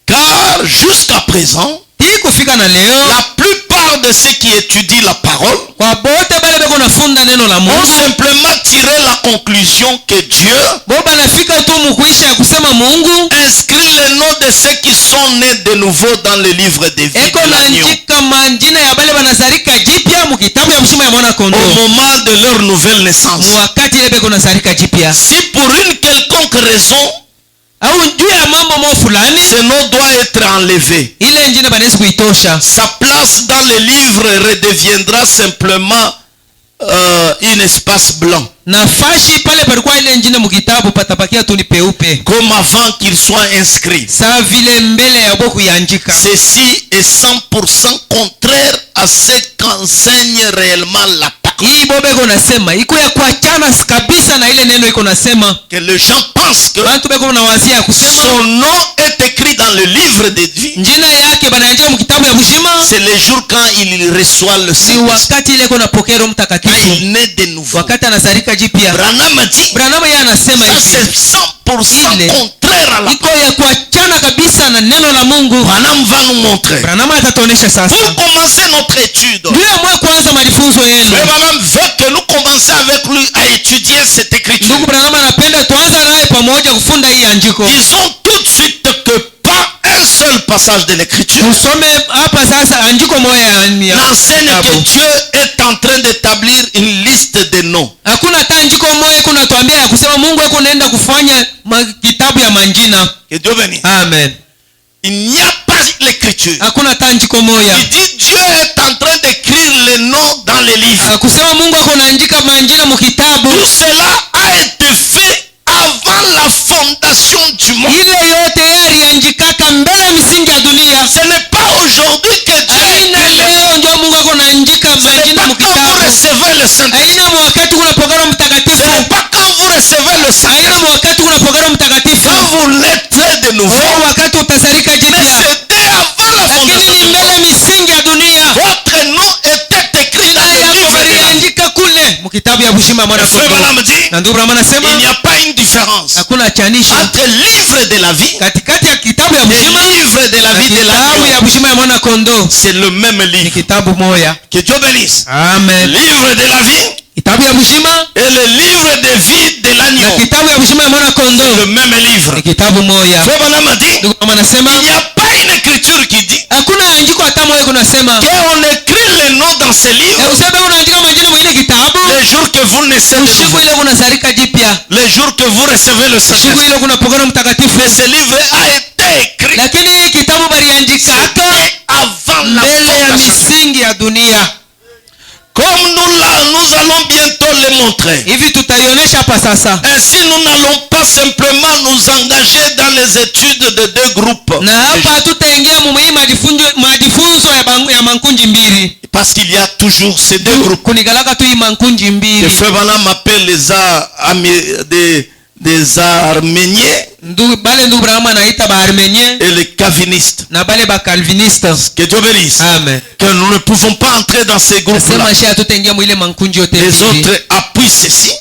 Car jusqu'à présent, Hii kufika na leo la plupart de ceux qui étudient la parole kwa bote bale beko nafunda neno la ont Mungu. simplement tiré la conclusion que Dieu Boba nafika tu mukuisha ya kusema Mungu inscrit les noms de ceux qui sont nés de nouveau dans le livre des vies eko de na l'agneau njika manjina ya bale banazarika jipya mu kitabu ya mshima ya mwana au kondoo. moment de leur nouvelle naissance. Mu wakati ile beko nazarika jipya. Si pour une quelconque raison Au juu ya mambo mo fulani ce nom doit être enlevé, ile njina banaweza kuitosha. sa place dans le livre redeviendra simplement un espace blanc, Nafasi pale palikuwa ile njina mu kitabu patapakia tu ni peupe. comme avant qu'il soit inscrit. Saa vile mbele ya boku yanjika. Ceci est 100% contraire à ce qu'enseigne réellement la parole. Hii bobe iko nasema iko ya kuachana kabisa na ile neno iko nasema. Que les gens pensent que Watu beko na wazia ya kusema son nom est écrit dans le livre de vie. njina yake banaandika mu kitabu ya bushima. C'est le jour quand il reçoit le Ni Saint-Esprit. wakati ile iko napokea Roho Quand Mtakatifu. il naît de nouveau. Wakati anazarika jipya. Branham a dit, Branham yeye anasema ça hivi. c'est 100% Ile contraire à la iko ya kuachana kabisa na neno la Mungu. Branham va nous montrer. Branham atatuonesha sasa. Pour commencer notre étude, Ndio mwe kwanza majifunzo yenu. Frère Branham veut que nous commencions avec lui à étudier cette écriture. Ndugu Branham anapenda tuanza naye pamoja kufunda hii andiko. Disons tout de suite que pas un seul passage de l'écriture Tusome hapa sasa andiko moja ya n'enseigne que kitabu. Dieu est en train d'établir une liste de noms. Hakuna hata andiko moja kuna tuambia ya kusema Mungu yuko naenda kufanya kitabu ya manjina. Que Dieu bénisse. Amen. Il n'y a pas l'écriture Hakuna hata andiko moja. qui dit Dieu est en train d'écrire les noms dans les livres. Kusema Mungu yuko naandika manjina mu kitabu. Tout cela a été fait avant la fondation du monde. Ile yote yaliandikaka mbele ya misingi ya dunia. Ce n'est pas aujourd'hui que Dieu Aina écrit les noms. leo ndio Mungu yuko naandika Ce n'est manjina pas mu quand vous kitabu. recevez le Saint-Esprit. Aina wakati kuna pokea Ce mtakatifu. n'est pas quand vous recevez le Aina Saint-Esprit. wakati kuna pokea mtakatifu. Quand vous l'êtes de nouveau. Oh, wakati utazalika Mais jipya. c'était avant la Lakini fondation ni du monde. mbele misingi ya dunia. Votre nom était écrit dans le Yako livre de la vie. baliandika kule mu kitabu ya bushima mwana Frère kondoo. Branham dit, Na ndugu Branham anasema il n'y a pas une différence hakuna chanisho entre le livre de la vie katikati ya kitabu ya et bushima le livre de la na vie de kitabu l'agneau. ya bushima ya mwana kondoo. C'est le même Ni livre. kitabu moja. Que Dieu bénisse. Le Amen. livre de la vie Kitabu ya bushima et le livre de vie de na l'agneau. kitabu ya bushima ya mwana Le kondoo même livre. ni kitabu moja. Frère Branham a dit, Ndugu Branham anasema il n'y a pas une écriture qui dit hakuna andiko hata moja kunasema qu'on écrit les noms dans ce livre useme unaandika majina mwa ile kitabu les jours que vous naissez de siku nouveau, ile kunazalika jipya, les jours que vous recevez le siku Saint-Esprit. ile kunapokea mtakatifu. Mais ce livre a été écrit Lakini hii kitabu baliandika hata avant la mbele ya fondation. misingi ya dunia. Comme nous allons bientôt les montrer. hivi tutaionyesha hapa sasa. Ainsi, nous n'allons pas simplement nous engager dans les études de deux groupes. Na hapa tutaingia mumuhii majifunzo ya mankunji mbili. Parce qu'il y a toujours ces deux groupes. Kunigalaka tu hii mankunji Le mbili. frère Branham appelle des Arméniens Ndugu Branham anaita ba Armenien et les Calvinistes. na bale ba Calvinistes. Que Dieu bénisse. Amen. Que nous ne pouvons pas entrer dans ces groupes-là. Sema shia tutaingia mwile mankunji yote Les mbili. autres appuient ceci.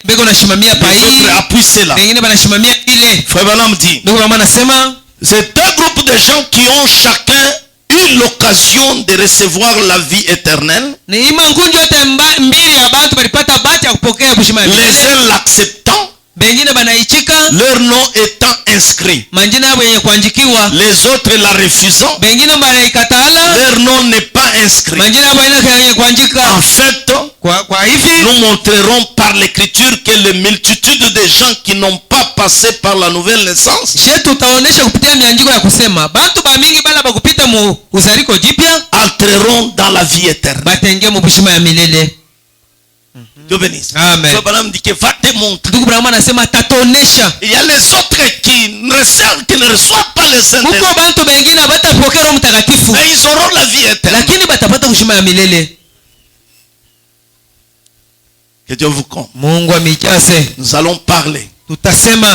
Beko na shimamia pa Les hii. autres appuient cela. Bengine bana shimamia ile. Frère Branham dit, Ndugu Branham anasema c'est deux groupes de gens qui ont chacun eu l'occasion de recevoir la vie éternelle. ni hii mankunji yote mbili ya bantu balipata bahati ya kupokea bushima ya Les milele. uns l'acceptant, Bengine banaichika leur nom étant inscrit. manjina yabo yenye kuanjikiwa. Les autres la refusant, Bengine banaikatala leur nom n'est pas inscrit. manjina yabo yenye kuanjika. En fait, Kwa hivi nous montrerons par l'écriture que les multitudes de gens qui n'ont pas passé par la nouvelle naissance je tutaonesha kupitia miandiko ya kusema bantu bamingi bala bakupita mu uzariko jipya entreront dans la vie éternelle. batenge mu bushima ya milele. Dieu bénisse. Amen. Frère Branham dit que va te montrer. Ndugu Branham anasema tataonesha. Il y a les autres qui ne reçoivent pas le Saint-Esprit. Kuko bantu bengine batapokea Roho Mtakatifu Mais ils auront la vie éternelle. lakini batapata bushima ya milele. Que Dieu vous compte. Mungu amijase. Nous allons parler. Tutasema.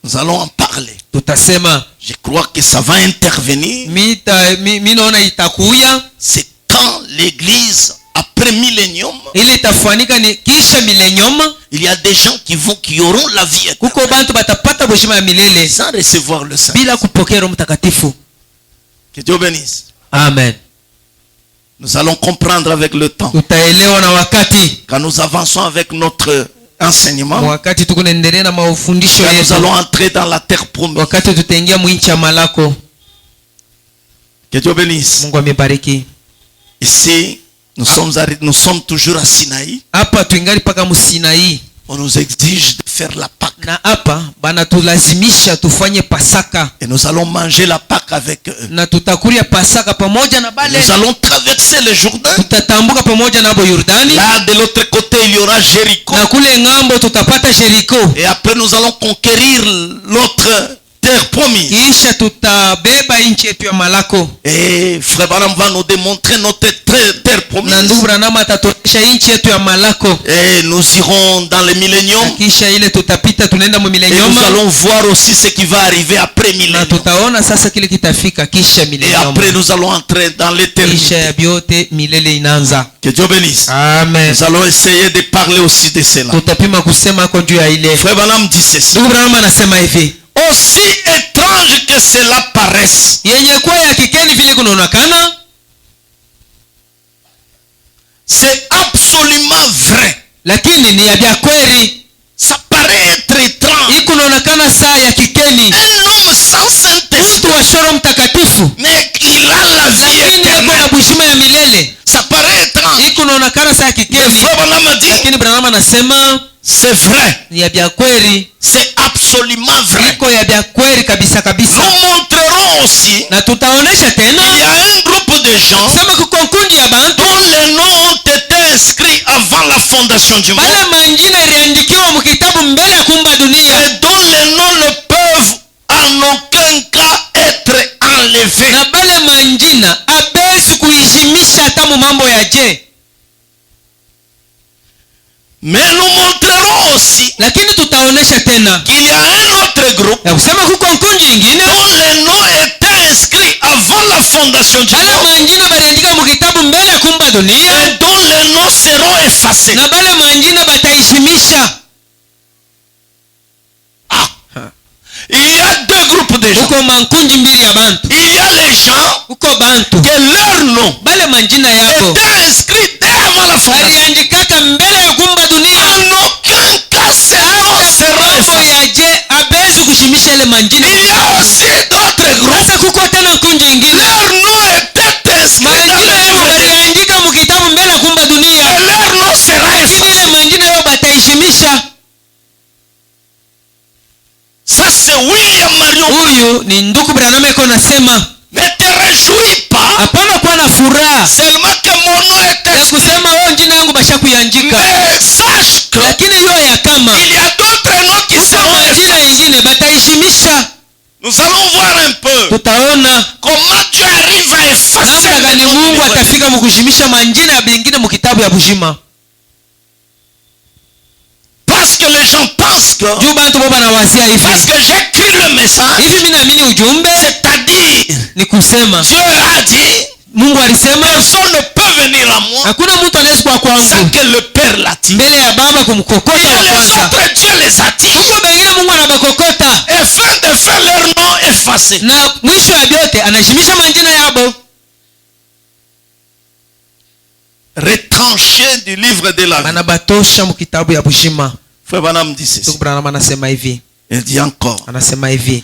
Nous allons en parler. Tutasema. Je crois que ça va intervenir. Mi naona itakuya. C'est quand l'église, après millénium, Ile itafanika ni kisha millennium. il y a des gens qui auront la vie éternelle Kuko bantu batapata bushima ya milele sans recevoir le Saint. bila kupokea Roho Mtakatifu. Que Dieu bénisse. Amen. Nous allons comprendre avec le temps. Tutaelewa na wakati. Quand nous avançons avec notre enseignement, Wakati tukunaendelea na mafundisho quand nous yetu. allons entrer dans la terre promise. Wakati tutaingia mwinchi ya malako. Que Dieu bénisse. Mungu amebariki. Ici, nous sommes toujours à Sinaï. Hapa tuingali paka Musinai. On nous exige de faire la Pâque. Na hapa banatulazimisha tufanye Pasaka. Et nous allons manger la Pâque avec eux. Na tutakulia Pasaka pamoja na bale. Nous allons traverser le Jourdain. Tutatambuka pamoja na Yordani. Là, de l'autre côté, il y aura Jéricho. Na kule ngambo tutapata Jericho. Et après, nous allons conquérir l'autre terre promise. Kisha tutabeba nchi yetu ya malako. Et Frère Branham va nous démontrer notre terre promise. Na ndugu Branham atatuonyesha nchi yetu ya malako. Et nous irons dans le millénium. Kisha ile tutapita tunaenda mu Et millennium. nous allons voir aussi ce qui va arriver après Na millénium. tutaona sasa kile kitafika kisha Et millennium. après, nous allons entrer dans Kisha l'éternité. ya biote milele inaanza. Que Dieu bénisse. Amen. Nous allons essayer de parler aussi de cela. Tutapima kusema kwa juu ya ile. Frère Branham dit ceci. Ndugu Branham anasema hivi. Aussi étrange que cela paraisse, Yenye kuwa ya kikeni vile kunaonekana, c'est absolument vrai. lakini ni ya vya kweli. Ça paraît être étrange. Hii kunaonekana saa ya kikeni. Un homme sans Saint-Esprit, Mtu wa Roho Mtakatifu mais il a la vie lakini yuko éternelle. na bushima ya milele. Ça paraît étrange. Hii kunaonekana saa ya kikeni. Frère Branham a dit, Lakini Branham anasema c'est vrai. ni ya vya kweli. C'est absolument vrai. Iko ya vya kweli kabisa kabisa. Nous montrerons aussi Na tutaonesha qu'il y tena a un groupe de gens sema kuko kundi ya bantu dont les noms ont été inscrits avant la fondation du monde bale manjina iliandikiwa mu kitabu mbele ya kuumba dunia, et dont les noms ne peuvent en aucun cas être enlevés. na bale manjina abezi kuizimisha hata mu mambo ya je. Mais nous montrerons aussi Lakini tutaonesha tena qu'il y a un autre groupe ya kusema kuko kundi ingine dont les noms étaient inscrits avant la fondation du bale monde manjina baliandika mu kitabu mbele ya kuumba dunia, et dont les noms seront effacés. na bale manjina bataizimisha. Ah. Il y a deux groupes de gens. Kuko mankunji mbili ya bantu. Il y a les gens Kuko bantu que leur nom bale manjina yabo était inscrit dès avant la fondation. baliandikaka mbele ya kuumba dunia. En aucun cas ces noms seront Mambo effacés. ya je abezi kuzimisha ile manjina. Il y a aussi d'autres groupes. Sasa kuko tena kunji ingine Leur nom était inscrit dans manjina le yao livre de baliandika mu kitabu mbele ya kuumba dunia, et leur nom sera lakini ile effacé. manjina yao bataizimisha. Ça c'est William Marion. Huyu ni ndugu Branham eko nasema, Ne te réjouis pas hapana kuwa na furaha seulement que mon nom est ya inscrit. kusema wewe jina basha kuyanjika. Mais sache que Lakini yo ya kama il y a d'autres noms qui seront majina effacés. ingine bataishimisha. Nous allons voir un peu Tutaona comment Dieu arrive à effacer namna les gani noms du Mungu livre. atafika mukushimisha manjina ya bingine mukitabu ya bujima. Parce que les gens pensent que Juu bantu bo banawazia hivi. parce que j'écris le message, Hivi mimi naamini ujumbe c'est-à-dire ni kusema Dieu a dit Mungu alisema personne ne peut venir à moi hakuna mtu anaweza kwa sans kwangu que le Père l'attire. mbele ya baba kumkokota Et wa les kwanza. autres, Dieu les attire Huko bengine Mungu anabakokota afin de faire leur nom effacé. na mwisho ya vyote anashimisha manjina yabo. Retranché du livre de la vie. Banabatosha mukitabu ya bujima. Frère Branham dit ceci. Ndugu Branham anasema hivi. Il dit encore. Anasema hivi.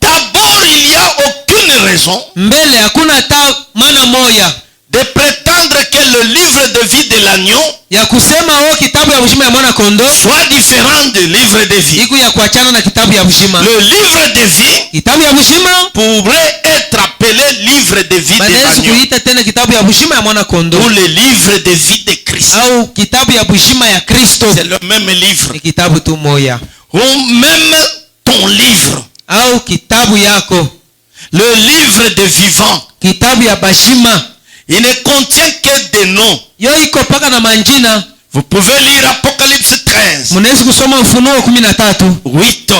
D'abord, il n'y a aucune raison Mbele hakuna hata maana moya de prétendre que le livre de vie de l'agneau ya kusema kitabu ya bujima ya mwana kondo soit différent du livre de vie. iku ya kuachana na kitabu ya bujima. Le livre de vie Kitabu ya bujima pourrait être appelé livre de vie de banaweza l'agneau kuita tena kitabu ya bujima ya mwana kondo ou le livre de vie de Christ. au kitabu ya bujima ya Kristo. C'est le même livre. Ni kitabu tu moya Ou même ton livre, au kitabu yako, le livre de vivant, kitabu ya bashima il ne contient que des noms. yo iko paka na manjina. Vous pouvez lire Apocalypse 13, Mnaweza kusoma Ufunuo 13 8.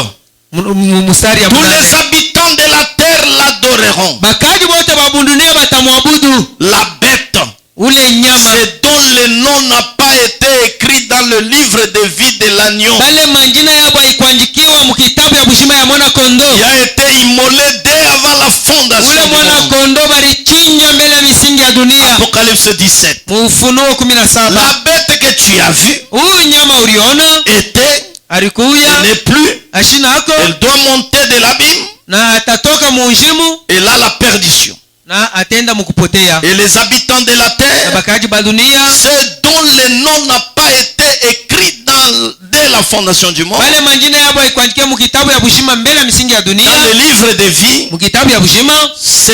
mstari ya Tous 8. les habitants de la terre l'adoreront. Bakaji bote ba dunia batamwabudu La bête, ule nyama c'est dont le nom n'a pas été écrit dans le livre de vie de l'agneau, bale manjina yabo haikuandikiwa mkitabu ya bushima ya mwana kondo. qui a été immolé dès avant la fondation Ule du mwana monde. kondo balichinja mbele ya misingi ya dunia. Apocalypse 17. Ufunuo 17. La bête que tu as vue Huyu nyama uliona était, alikuya elle n'est plus, ashina ako elle doit monter de l'abîme, na atatoka muunjimu et là la perdition. na atenda mukupotea. Et les habitants de la Na terre, bakaji ba dunia ceux dont le nom n'a pas été écrit dès la fondation du monde, bale manjina yabo haikuandikiwa mkitabu ya bushima mbele ya misingi ya dunia, dans le livre de vie, mkitabu ya bushima,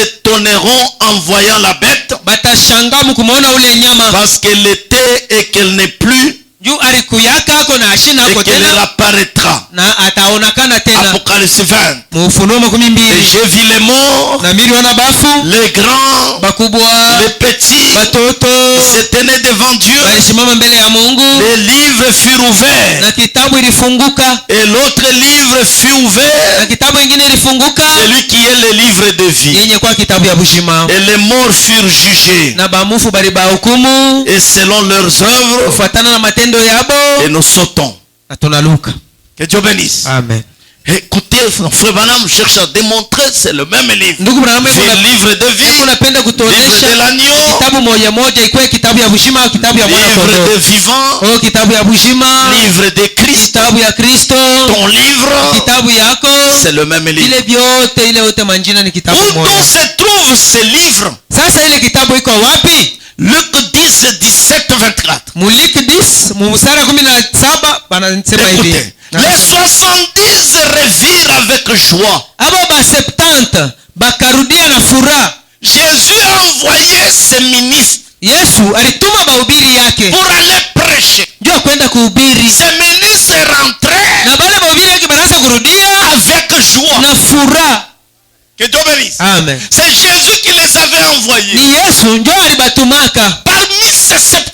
s'étonneront en voyant la bête, batashanga mkumona ule nyama parce qu'elle était et qu'elle n'est plus, juu alikuyaka ako na ashina et ako qu'elle tena apparaîtra. na ataonekana tena. Apocalypse 20. Mufunuo Et 12. j'ai vu les morts, Na miliona bafu les grands, bakubwa les petits, batoto se tenaient devant Dieu. walisimama mbele ya Mungu Les livres furent ouverts, na kitabu ilifunguka et l'autre livre fut ouvert, na kitabu ingine ilifunguka celui qui est le livre de vie. yenye kwa kitabu ya bushima, Et les morts furent jugés, na bamufu bali bahukumu et selon leurs œuvres, kufuatana na matendo yabo, et nous sautons. na tunaluka. Que Dieu bénisse. Amen. Écoutez, frère Branham cherche à démontrer, c'est le même livre. Ndugu Branham, Le livre de vie, unapenda livre de kutuonesha l'agneau, kitabu moja moja ikuwe kitabu ya bushima au kitabu ya mwana livre kondoo, de vivant, au kitabu ya bushima, livre de Christ, kitabu ya Kristo, ton livre, kitabu yako, c'est le même livre. ile vyote ile yote manjina ni kitabu Où moja. donc se trouve ce livre? Sasa ile kitabu iko wapi? Luc 10, 17, 24. Muliki 10 mstari 17 banasema hivi. Écoutez, les 70 revirent avec joie. Abo ba 70 bakarudia na furaha. Jésus a envoyé ses ministres Yesu alituma bahubiri yake pour aller prêcher. ndio kwenda kuhubiri, Ces ministres rentraient na bale bahubiri yake banaanza kurudia avec joie. na furaha. Que Dieu bénisse. Amen. C'est Jésus qui les avait envoyés. Ni Yesu ndio alibatumaka. Parmi ces 70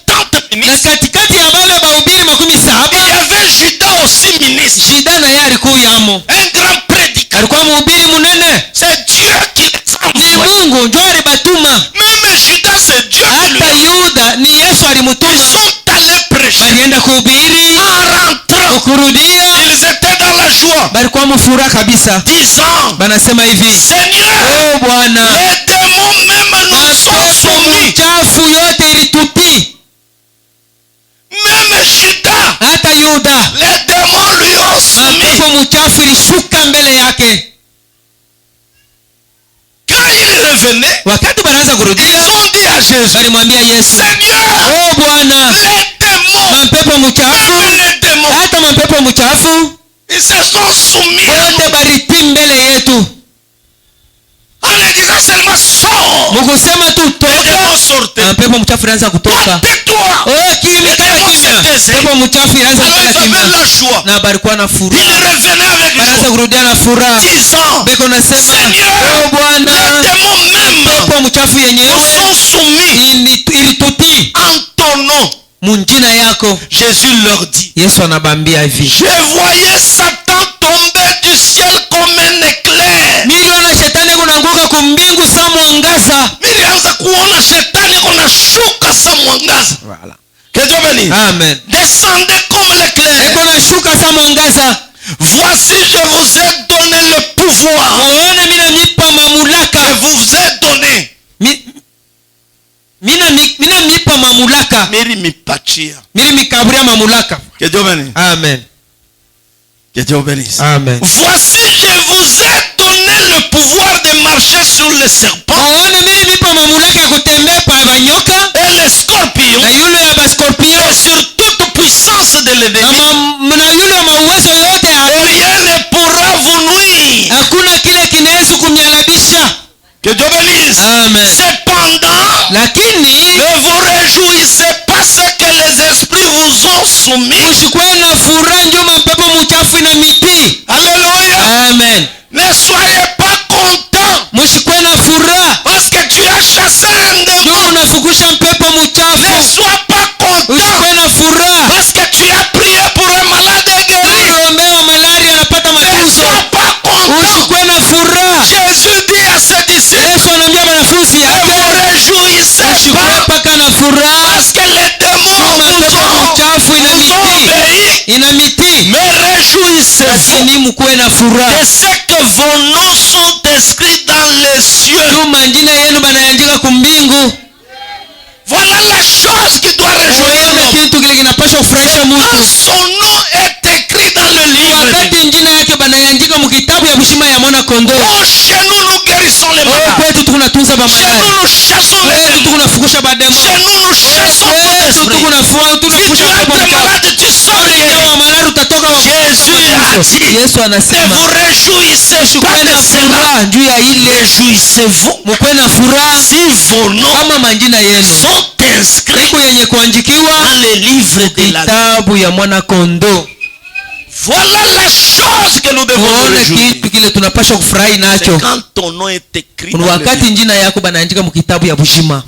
Na ministres, katikati ya bale bahubiri 17 il y avait Judas aussi ministre. Shida na yeye alikuyamo, Un grand prédicateur. alikuwa mhubiri munene. C'est Dieu qui les a Ni envoyés. Mungu ndio alibatuma. Même Judas, c'est Dieu qui lui Hata a. Yuda ni Yesu Ils alimutuma, sont allés prêcher. alienda kuhubiri. En rentrant, Kurudia ils étaient dans la joie, balikuwa mfuraha kabisa, disant, banasema hivi: Seigneur, oh Bwana, les démons même nous sont mapepo soumis. mchafu yote ilitutii. Même Judas, Hata Yuda les démons lui ont soumis. mapepo mchafu ilishuka mbele yake. Quand il revenait, Wakati banaanza ils kurudia, ont dit à Jésus, balimwambia Yesu, Seigneur, oh Bwana, les démons, mapepo mchafu, même les démons, hata mapepo mchafu ils se sont soumis à nous. wote balitii mbele yetu. En les disant seulement, sors. Mukusema tu Les toka, démons sortaient. mapepo mchafu ilianza kutoka. Tais-toi. Oh, kimya, Les kaa faisait. pepo mchafu ilianza Alors ils kutenda avaient kimya la joie. na balikuwa na Ils furaha, revenaient avec banaanza joie. kurudia na furaha, Disant, beko nasema Seigneur, oh Bwana, les démons même pepo mchafu nous yenyewe sont soumis ilitutii en ton nom. munjina yako. Jésus leur dit, Yesu anabambia hivi, je voyais Satan tomber du ciel comme un éclair. niliona shetani kunanguka kumbingu sa mwangaza. Nilianza kuona shetani kunashuka sa mwangaza. Voilà. Que Dieu bénisse. Amen. Descendez comme l'éclair. Eko nashuka sa mwangaza. Voici, je vous ai donné le pouvoir. Muone mina mipa mamulaka. Je vous ai donné. Mina mipa mamulaka. Miri mipachia. Miri mikaburia mamulaka. Que Dieu bénisse. Amen. Que Dieu bénisse. Amen. Voici, je vous ai donné le pouvoir de marcher sur les serpents Muone mimi mipa mamulaka ya kutembea pa banyoka et les scorpions na yule ya baskorpio et sur toute puissance de l'ennemi. na yule wa uwezo yote ya Et rien ne pourra vous nuire. hakuna kile kinaweza kumnyalabisha. Que Dieu bénisse. Amen. Cependant, Lakini ne vous réjouissez pas ce que les esprits vous ont soumis. usikuwe na furaha njuma pepo mchafu na miti. Alléluia. Amen. Ne soyez pas contents Musikuwe na furaha parce que tu as chassé un juu démon. unafukusha pepo Ne mchafu. sois pas content Usikuwe na furaha parce que tu as prié pour un malade guéri. unaombea malaria anapata Ne matunzo. sois pas content. Usikuwe na furaha. Jésus dit à ses disciples, Yesu anaambia wanafunzi ne yake vous réjouissez usikuwe pas paka na furaha parce que les démons mapepo mchafu vous ont obéi, ina miti, mais réjouissez-vous lakini mkuwe na furaha de ce que vos noms sont inscrits dans les cieux. juu majina yenu banayanjika kumbingu. Voilà la chose qui doit réjouir Uone l'homme. kitu kile kinapasha kufurahisha Quand mtu son nom est écrit dans le livre, wakati njina yake banayanjika mukitabu ya bushima ya mwana kondoo. oh, chez nous, nous guérissons les Oh, malades. kwetu tukunatunza Chez bamalari, nous, nous chassons les kwetu démons. tukunafukusha bademo, Chez nous, nous chassons tout kwetu esprit. tukunafua Si tu tunafusha as pepo des mchafu. malades, tu sors Ule guéri. wa malari utatoka wa Jésus a dit, Yesu ne anasema vous réjouissez pas mkuwe de na cela. furaha juu ya ile, Réjouissez-vous mkuwe na furaha si vos noms kama majina yenu sont inscrits siku yenye kuanjikiwa dans les livres de la vie. kitabu ya mwana kondoo. Voilà la chose que nous devons nous Tuone réjouir. kitu kile tunapasha kufurahi C'est nacho quand ton nom est écrit dans ni le wakati livre. njina yako banaandika mukitabu ya bushima.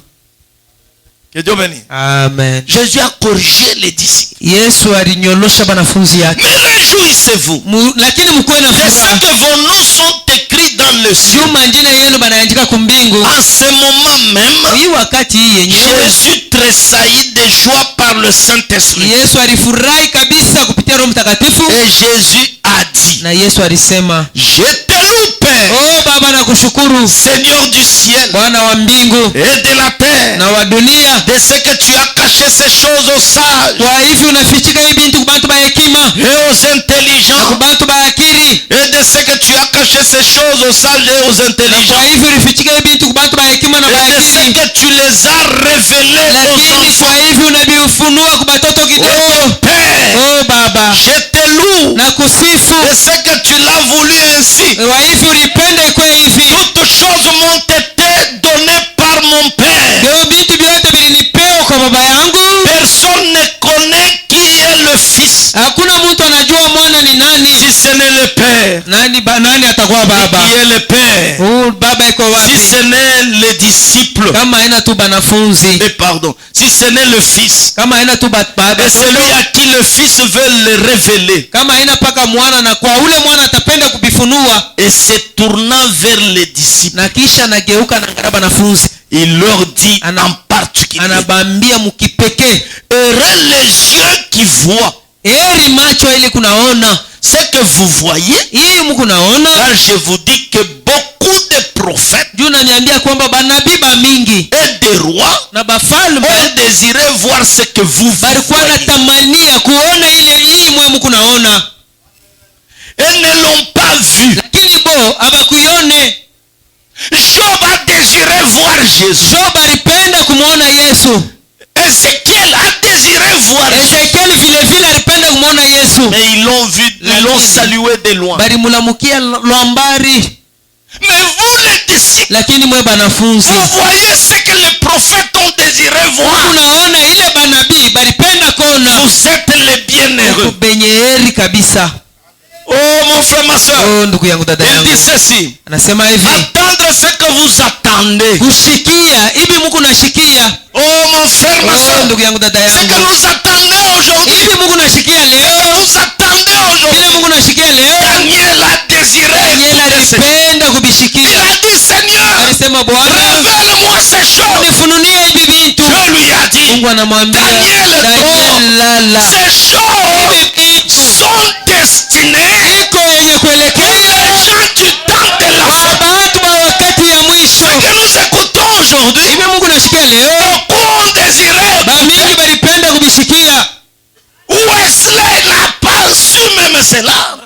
Que Dieu bénisse. Amen. Jésus a corrigé les disciples. Yesu alinyolosha banafunzi yake, Mais réjouissez-vous lakini mkuwe na de ce furaha que vos noms sont écrits dans le ciel. juu majina yenu banaandika kumbingu. En ce moment même, Hii wakati hii yenyewe Jésus tressaillit de joie par le Saint-Esprit. Yesu alifurahi kabisa kupitia Roho Mtakatifu, Et Jésus a dit, na Yesu alisema, je te loue, Père, oh Baba, nakushukuru Seigneur du ciel Bwana wa mbingu et de la terre, na wa dunia, de ce que tu as caché ces choses aux sages kwa hivi unafichika hii bintu kubantu ba hekima et aux na intelligents, kubantu ba akili, et de ce que tu as caché ces choses aux sages et aux kwa intelligents, hivi ulifichika hii bintu kubantu ba hekima na ba et de ce akili, que tu les as révélées aux lakini enfants. kwa hivi unabiufunua kwa batoto kidogo. Oh Père, Oh Baba, je te loue na kusifu de ce que tu l'as voulu ainsi. kwa hivi ulipenda ikuwe hivi. Toutes choses m'ont été données par mon Père. Leo bintu vyote vilinipewa kwa baba yangu. Personne ne connaît qui est le Fils, Hakuna mtu anajua mwana ni nani. si ce n'est le Père. Nani atakuwa baba? Qui est le Père? Baba iko Si wapi? ce n'est les disciples, Kama haina tu banafunzi, pardon, si ce n'est le Fils, kama haina tu baba, et celui à qui le Fils veut le révéler, kama haina paka mwana, na kwa ule mwana atapenda kubifunua, et se tournant vers les disciples, na kisha nageuka na ngara banafunzi, il leur dit Ana- en particulier, anabambia mukipekee, heureux les yeux qui voient heri macho ili kunaona ce que vous voyez, hii mkunaona. car je vous dis que beaucoup de prophètes Juu naniambia kwamba banabii ba mingi et des rois na bafalme ont désiré voir ce que vous balikuwa voyez natamania kuona ile hii mwe mkunaona, et ne l'ont pas vu. lakini bo abakuione. Job a désiré voir Jésus. Job alipenda kumwona Yesu. Ézéchiel a désiré voir Jésus. Ezekieli vile vile alipenda kumwona Yesu, Mais ils l'ont vu, ils l'ont salué de loin. balimulamukia lwambari. Mais vous les disciples, Lakini mwe banafunzi vous voyez ce que les prophètes ont désiré voir. unaona ile banabii balipenda kila kona. Vous êtes les bienheureux. Benye heri kabisa. Oh mon frère, ma soeur. Oh ndugu yangu, dada Il yangu, dit ceci. anasema hivi, Attendre ce que vous attendez. kushikia hivi Mungu nashikia. Oh mon frère, ma Oh soeur. ndugu yangu, dada Ce que yangu, vous attendez aujourd'hui. hivi Mungu nashikia Ce leo. que vous attendez Vile aujourd'hui. Mungu nashikia leo. Daniel a désiré. Daniel alipenda Il kubishikia. a dit, Seigneur, Alisema, Bwana révèle-moi ces choses. nifununie hivi vitu. Dieu lui a dit, Mungu anamwambia Daniel, Daniel, lala, ces choses hivi vitu sont destinées iko yenye pour kuelekea les gens du temps de la kwa fin. watu wa wakati ya mwisho. Que nous écoutons aujourd'hui, Hivi Mungu nashikia leo. beaucoup ont désiré. Bamingi balipenda kubishikia. Wesley n'a pas su même cela.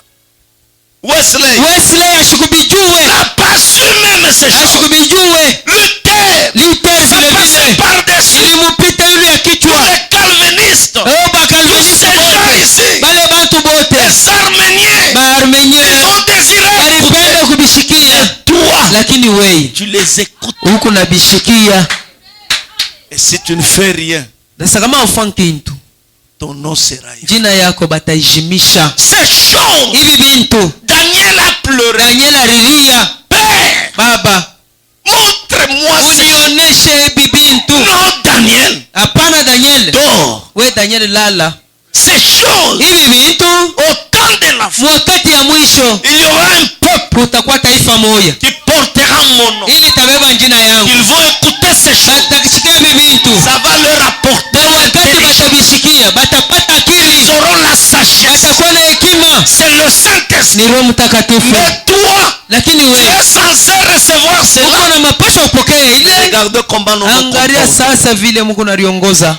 Wesley Ashikubijue. n'a pas su même ces choses. Ashikubijue. Luther, ça Vile passait vile par-dessus. ilimupita yule ya kichwa. Les calvinistes, Oh tous bakalvinista ces gens bote, ici, bale batu bote, les arméniens, baarmenye ils ont désiré. balipenda kubishikia. Toi, Lakini wei tu les écoutes. huku nabishikia. Et si tu ne fais rien, Sasa kama ufanye kintu, ton nom sera effacé. jina yako bataijimisha. Ces choses, Hivi bintu Daniel a pleuré. Daniel alilia, Père, Baba montre-moi ces choses. unioneshe hivi bintu. Non, Daniel, Hapana Daniel, dors. we Daniel lala. Ces choses, Hivi bintu au temps de la fin, wakati ya mwisho il y aura un peuple kutakuwa taifa moja qui portera mon nom. ili tabeba njina yangu. Ils vont écouter ces choses. Batakishikia hivi bintu, Ça va leur apporter na wakati l'intelligence. batabishikia batapata akili, Ils auront la sagesse. batakuwa na hekima. C'est le Saint-Esprit. Ni Roho Mtakatifu. Mais toi, Lakini tu wewe es censé recevoir cela. uko na mapasho upokee ile. Regardez comment nous nous Angalia comportons. sasa vile Mungu naliongoza.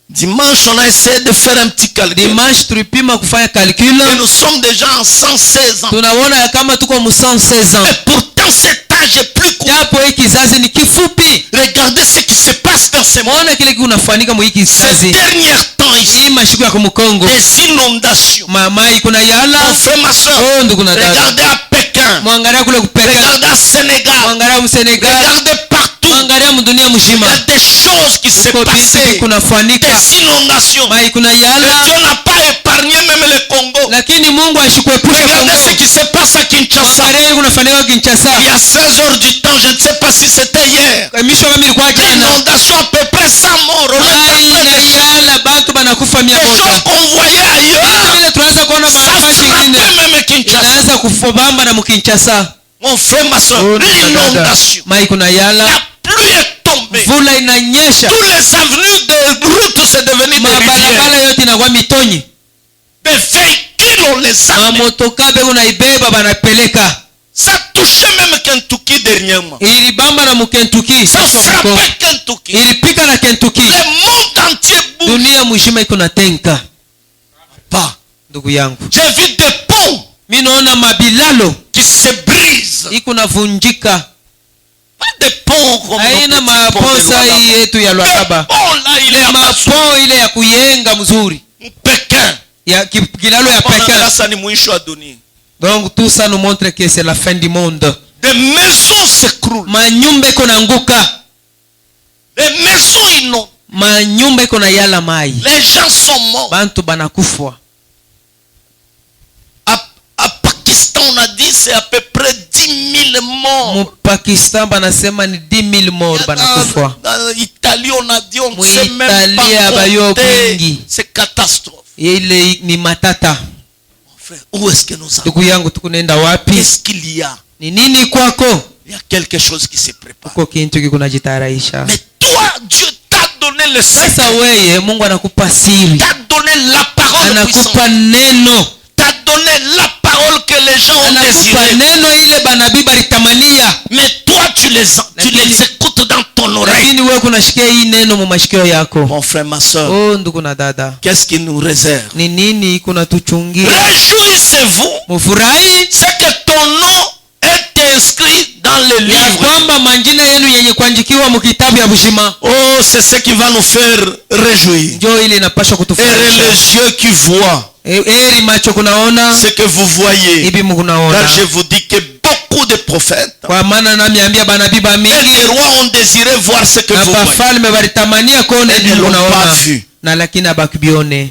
Dimanche, on a essayé de faire un petit calcul. Dimanche tulipima kufanya Et calcul, nous sommes déjà en 116 ans. tunaona ya kama tuko mu 116 ans. Et pourtant, cet âge est plus court. Japo hii kizazi ni kifupi. Regardez ce qui se passe dans ce monde. Muone kile kinafanyika mu hii Ces kizazi. derniers temps ici, Hii mashiku ya kumkongo. des inondations. Mama kuna Mon yala. frère, ma soeur, Oh ndugu na dada. regardez à Pékin. Mwangalia kule kupeleka. Regardez à Sénégal. Mwangalia mu Senegal. Regardez partout. Mwangalia mu dunia Il y mzima. a des choses qui se Kuko vitu passent. kunafanyika. Des inondations. Mai kuna Et yala. Dieu n'a pas épargné même le Congo. Lakini Mungu ashikuepusha Regardez ce Kongo. qui se passe à Kinshasa. Mwangalia hivi kunafanyika Kinshasa. Il y a 16 heures du temps, je ne sais pas si c'était hier. Misho kama ilikuwa jana. Inondation à peu près 100 morts. On est en Mai train na de yala bantu banakufa des 100. choses qu'on voyait ailleurs. Vile tunaanza kuona Ça mahali frappait pengine même Kinshasa. inaanza kufobamba na mkinchasa. Mon frère, ma soeur, l'inondation. Mai kuna yala, La pluie est tombée. vula inanyesha, Tous les avenues de route c'est devenu des rivières. mabalabala yote inakuwa mitonyi, Des véhicules on les a. mamotoka be unaibeba banapeleka. Ça touchait même Kentucky dernièrement. Ilibamba na Kentucky, Ça frappait Kentucky. ilipika na Kentucky. Le monde entier bouge. Dunia mzima iko na tenka. Pas. Ndugu yangu, J'ai vu des ponts mimi naona mabilalo qui se brisent. iko navunjika. Pas des ponts comme Haina nos petits ponts de maposa hii Lualaba. yetu ya Le Lualaba. pont là, il est à Mapo ile ya kuyenga mzuri Pékin. ya kilalo ya Pendant Pékin. grâce à Nimouisho Adoni. Donc tout ça nous montre que c'est la fin du monde. Des maisons s'écroulent. Manyumba iko naanguka, Des maisons inondées. manyumba iko na yala mai, Les gens sont morts. bantu banakufa. À Pakistan, on a dit c'est à peu près 10 000 morts. Mu Pakistan banasema ni 10 000 morts banakufa. Dans l'Italie, on a dit on ne Mu sait même Italie, pas abayo compter kwingi. ces catastrophes. Ile ni matata. Mon frère, où est-ce que nous allons? Ndugu yangu, tukunaenda wapi? Qu'est-ce qu'il y a? Ni nini kwako? Il y a quelque chose qui se prépare. Uko kintu kikunajitayarisha. Mais toi, Dieu t'a donné le secret. Sasa weye Mungu anakupa siri, T'a donné la parole puissante. anakupa neno, T'a donné la parole que les gens ont anakupa désirée. neno ile banabii balitamania. Mais toi, tu les écoutes dans ton oreille. Lakini wewe kunashikia hii neno mu mashikio yako. Mon frère, ma soeur, Oh ndugu na dada, qu'est-ce qu'il nous réserve? ni nini kuna tuchungia? Réjouissez-vous. Mufurahi C'est que ton nom est inscrit dans le ya livre. kwamba majina yenu yenye kuandikiwa mu kitabu ya uzima. Oh, c'est ce qui va nous faire réjouir. Njoo ile inapaswa Et kutufurahisha. les yeux qui voient Eri macho kunaona, ce que vous voyez. hivi Car mkunaona. je vous dis que beaucoup beaucoup de prophètes. kwa maana nami ambia banabii ba Et les mingi rois ont désiré voir ce que na vous voyez. bafalme walitamania kuona Et nini ne l'ont munaona pas vu. na lakini abakubione.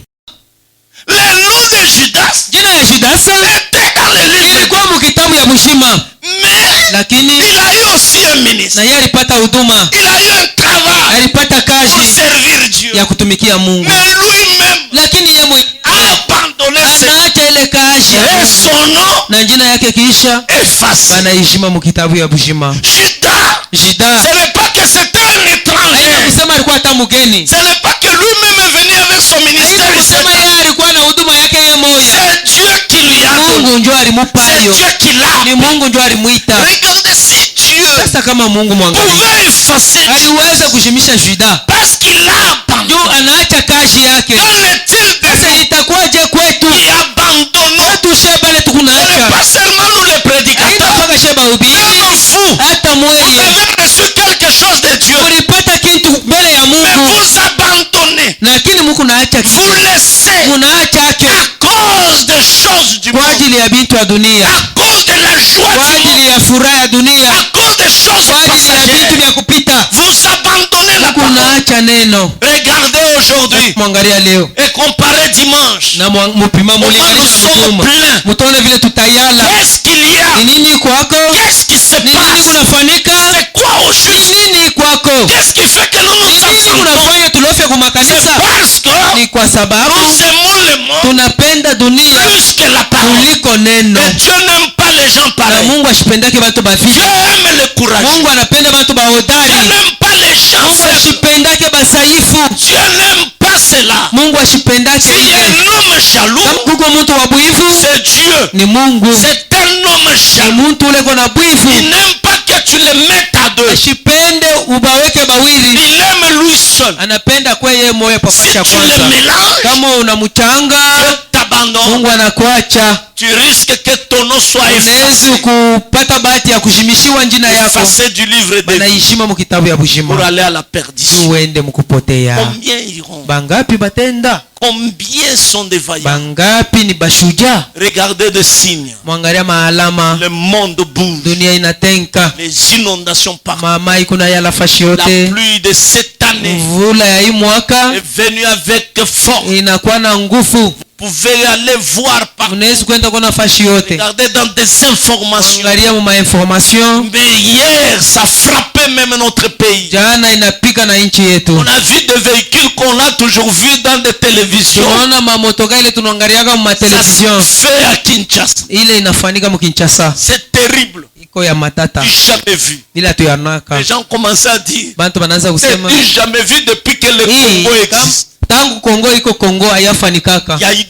Le nom de Judas Jina ya Judasa était dans le livre. ilikuwa mukitabu ya Bushima, Mais lakini il a eu aussi un ministre. na yeye alipata huduma, Il a eu un travail alipata pour kazi servir Dieu. ya kutumikia Mungu, Mais lui-même lakini yeye a abandonné ses anaacha ile kazi ya et Mungu son nom na jina yake kiisha effacé. banaishima mukitabu ya Bushima. Judas, Juda ce n'est pas que c'était un haina étranger. kusema alikuwa hata mgeni, Ce n'est pas que lui-même est venu avec son haina ministère. kusema yeye alikuwa na huduma yake yeye moya. C'est Dieu qui lui a donné. Mungu ndio alimupa C'est hiyo, Dieu qui l'a. ni Mungu ndio alimuita. Regardez si Dieu Sasa kama Mungu mwangalie pouvait effacer aliweza kushimisha Juda parce qu'il l'a juu abandonné. anaacha kazi yake, Qu'en est-il de sasa nous itakuwaje kwetu? qui abandonnons? Tushe bale Ce n'est tukunaacha pas seulement nous les haina prédicateurs. mpaka she bahubiri, Même vous, hata vous mweye avez reçu quelque chose de Dieu. mulipata kitu mbele ya Mais Mungu, vous abandonnez. lakini muku naacha Vous kitu, laissez munaacha à ake cause des choses du kwa monde. ajili ya bintu ya dunia, À cause de la joie kwa du monde. ajili ya furaha ya dunia, À cause des choses kwa ajili ya vitu passagères. vya kupita, Vous abandonnez la muku parole. naacha neno. Regardez aujourd'hui Mwangalia leo et comparez dimanche. na mupima mulinganisha na mjuma, mutaone vile tutayala. Qu'est-ce qu'il y a? Ni nini kwako? Qu'est-ce qui se Ni nini passe? kunafanyika? C'est quoi au Ni juste? nini kwako? Qu'est-ce qui fait que nous Ni nous nini absentons? kunafanya tulofe kumakanisa? Parce que Ni kwa sababu nous aimons le monde tunapenda dunia plus que la parole. kuliko neno, Et Dieu n'aime pas les gens na pareils. Mungu ashipendake batu Dieu bavile. aime les courageux. Mungu anapenda batu Dieu bahodari. n'aime pas les gens Mungu faibles. ashipendake basaifu. Dieu n'aime pas cela. Mungu ashipendake S'il y a ile. un homme jaloux, Kama kuko mtu wa bwivu c'est Dieu. ni Mungu. C'est un homme Ni jaloux. mtu uleko na Il bwivu. n'aime pas que tu le mettes à deux. Ashipende ubaweke bawili. Il aime lui seul. Anapenda kwa yeye moyo Si papa cha tu le kwanza. mélanges, Kama unamuchanga Dieu t'abandonne. Mungu anakuacha. Tu risques que ton nom soit Unaweza effacé. kupata bahati ya kushimishiwa njina yako, Effacé du livre de vie banaishima mu kitabu ya pour bushima, aller à la perdition. uende mukupotea. Combien iront? Bangapi batenda? Combien sont des vaillants? Bangapi ni bashuja? Regardez des signes. Mwangalia maalama, Le monde bouge. dunia inatenka, Les inondations partout. mamai kuna yala fashi La yote. pluie de cette année Mvula ya hii mwaka est venue avec force. inakuwa na nguvu, Vous pouvez aller voir partout. unaweza kwenda kuna fashi yote. Regardez dans des informations. Angalia mu information, Mais hier, ça frappait même notre pays. jana inapika na nchi yetu. On a vu des véhicules qu'on a toujours vus dans des télévisions. Tunaona mamotoka ile tunaangaliaga mu Ça se television, fait à Kinshasa. ile inafanyika mu Kinshasa, C'est terrible. iko ya matata, Du jamais vu. ile hatuyanaka. Les gens commençaient à dire, Bantu banaanza c'est kusema du jamais vu depuis que le hii Congo existe. tangu Kongo iko Kongo hayafanikaka, Il y a eu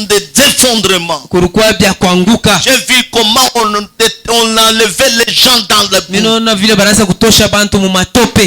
des effondrements. kulikuwa vya kuanguka. J'ai vu comment on enlevait les gens dans le boue. Ninaona vile banaanza kutosha bantu mu matope,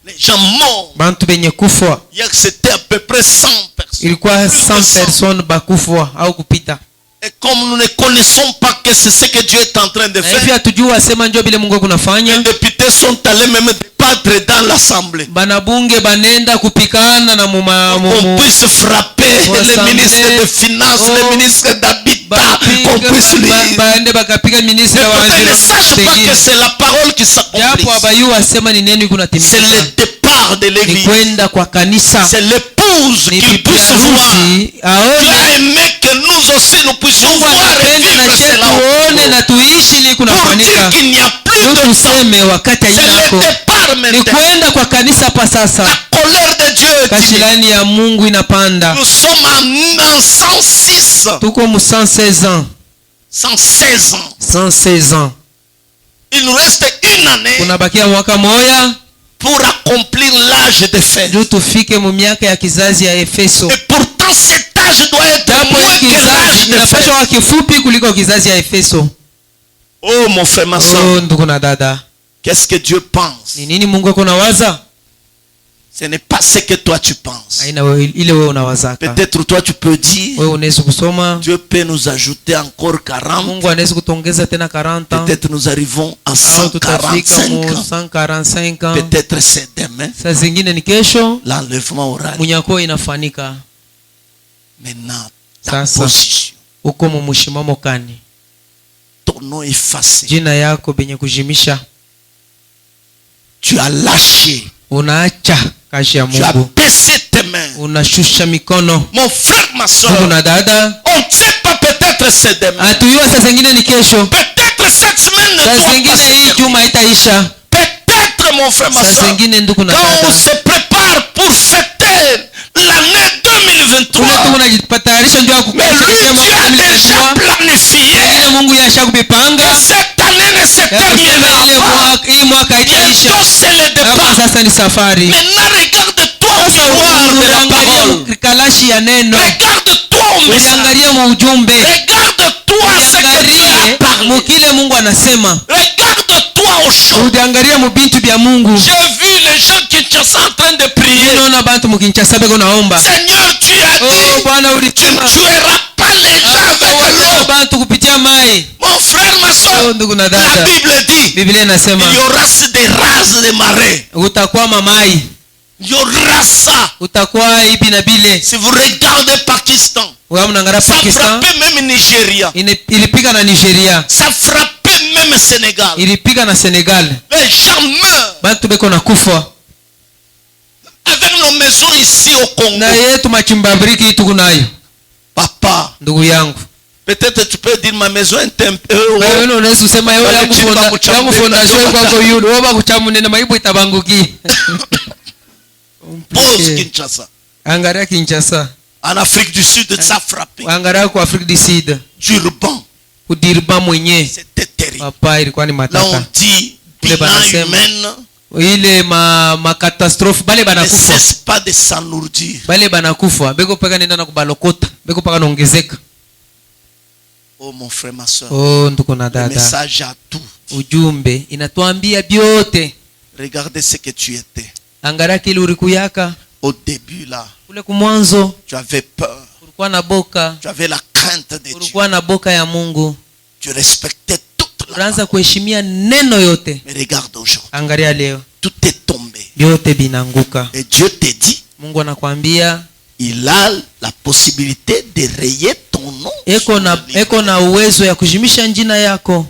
Les gens morts. bantu benye kufa. Hier, c'était à peu près 100 personnes. Ilikuwa Plus de 100 personnes bakufwa au kupita. Et comme nous ne connaissons pas que c'est ce que Dieu est en train de Na hivi faire, hatujua sema ndio vile Mungu les kunafanya. députés sont allés même débattre dans l'Assemblée. Banabunge banenda kupikana na Qu'on puisse frapper le ministre des Finances, le ministre d'Habitat, qu'on puisse lui... baende bakapiga ministre Mais wa peut-être ne environnement sache pas que pengine. c'est la parole qui s'accomplit. Japo abayua asema ni neno iko C'est natimika. le départ de Ni l'église. kwenda kwa kanisa. C'est l'épouse Ni qui bibi puisse voir. harusi Dieu a aone. aimé que nous aussi nous puissions Mungu voir et anapenda na vivre shetu cela. tuone na tuishi ni Pour dire kunafanyika. qu'il n'y a plus de temps. Tuseme wakati C'est hainako. le départ Ni maintenant. kwenda kwa kanisa pa sasa. La colère de Dieu est immense. Kashilani ya Mungu inapanda. Nous sommes en 106. Tuko mu 116 ans. 116 ans. 116 ans. Il nous reste une année Kunabakia mwaka moya pour accomplir l'âge de fer. ndio tufike mu miaka ya kizazi ya Efeso. Et pourtant cet âge doit être Japo moins hii que l'âge kizazi de inapaswa fer. kwa kifupi kuliko kizazi ya Efeso. Oh mon frère, ma soeur, Oh, ndugu na dada, qu'est-ce que Dieu pense? ni nini Mungu ako nawaza? Ce n'est pas ce que toi tu penses. Aina ile wewe unawazaka. Peut-être toi tu peux dire, Wewe unaweza kusoma Dieu peut nous ajouter encore 40. Mungu anaweza kutuongeza tena 40 ans. Peut-être nous arrivons à Au tutafika 145 mu ans. 145 ans. Peut-être c'est demain. Saa zingine ni kesho L'enlèvement aura lieu. munyako inafanika. Maintenant, ta Sasa position. uko mu mushimamo kani? ton nom effacé. jina yako benye kujimisha. Tu as lâché. Unaacha kazi ya Tu as Mungu, baissé tes mains. unashusha mikono. Mon frère, ma Ndugu soeur, na dada, on ne sait pas, peut-être c'est demain. hatuyua saa zingine ni kesho, Peut-être cette semaine ne saa doit zingine pas se hii terminer. juma itaisha, Peut-être, mon frère, ma saa soeur, zingine ndugu na quand on dada, se prépare pour fêter l'année 2023, kule tu unajitayarisha ndio mais kukuisha lui, kusema Dieu a déjà 2023. planifié Ile Mungu yasha que kupipanga cette année ne se ya kusema ile terminera pas. mwaka, hii mwaka itaisha. Bientôt, c'est le Hapa départ. sasa ni safari. Maintenant, regarde-toi au Sasa miroir de la unaangalia parole. kalashi ya neno, Regarde-toi au message. unaangalia mu ujumbe, Regarde-toi ce que Dieu a uangalie parlé. mukile Mungu anasema, Regarde-toi au champ. uangalie mu bintu bya Mungu. J'ai vu les gens qui sont en train de prier. Naona bantu mukinchasa beko naomba. Seigneur, tu as Oh dit, Bwana tu ulisema ne tueras pas les gens avec watoa l'eau. bantu kupitia mai. Mon frère, ma Oh soeur, ndugu na la dada, Bible dit, Biblia inasema il y aura des rases de marées. utakwama mai, Il y aura ça. utakuwa hivi na bile. Si vous regardez Pakistan, Wewe mnaangalia ça Pakistan, frappait même Nigeria. ilipiga na Nigeria, Ça frappait même Sénégal. ilipiga na Senegal. Les gens meurent Bantu beko na kufa. avec nos maisons ici au Congo. Na yetu machimba briki tuko nayo. Papa, Ndugu yangu, peut-être tu peux dire ma maison est un peu... wewe unaweza kusema yeye yangu fondation kwako yule, wewe bakuchamunene maibu itabanguki. Pose Kinshasa. Angalia Kinshasa, En Afrique du Sud, ça a frappé. angalia kwa Afrika du Sud, Durban, kudirba mwenye c'était terrible. papa ilikuwa ni Là, on matata. dit Kule bilan banasema humaine ile makatastrophe bale ne banakufa, cesse pas de s'alourdir. bale banakufa beko paka nenda na kubalokota, beko paka naongezeka. Oh mon frère, ma soeur, Oh ndugu na le dada, message a tout. ujumbe inatuambia byote. Regardez ce que tu étais. Angalia kile ulikuyaka Au début, là, kule kumwanzo, tu avais peur. ulikuwa na boka, Tu avais la crainte de Dieu. ulikuwa na boka ya Mungu, Tu respectais toute la unaanza parole. kuheshimia neno yote. Mais regarde aujourd'hui, Angalia leo tout est tombé. vyote binanguka. Et Dieu te dit, Mungu anakwambia il a la possibilité de rayer ton nom. eko na uwezo ya kujimisha njina yako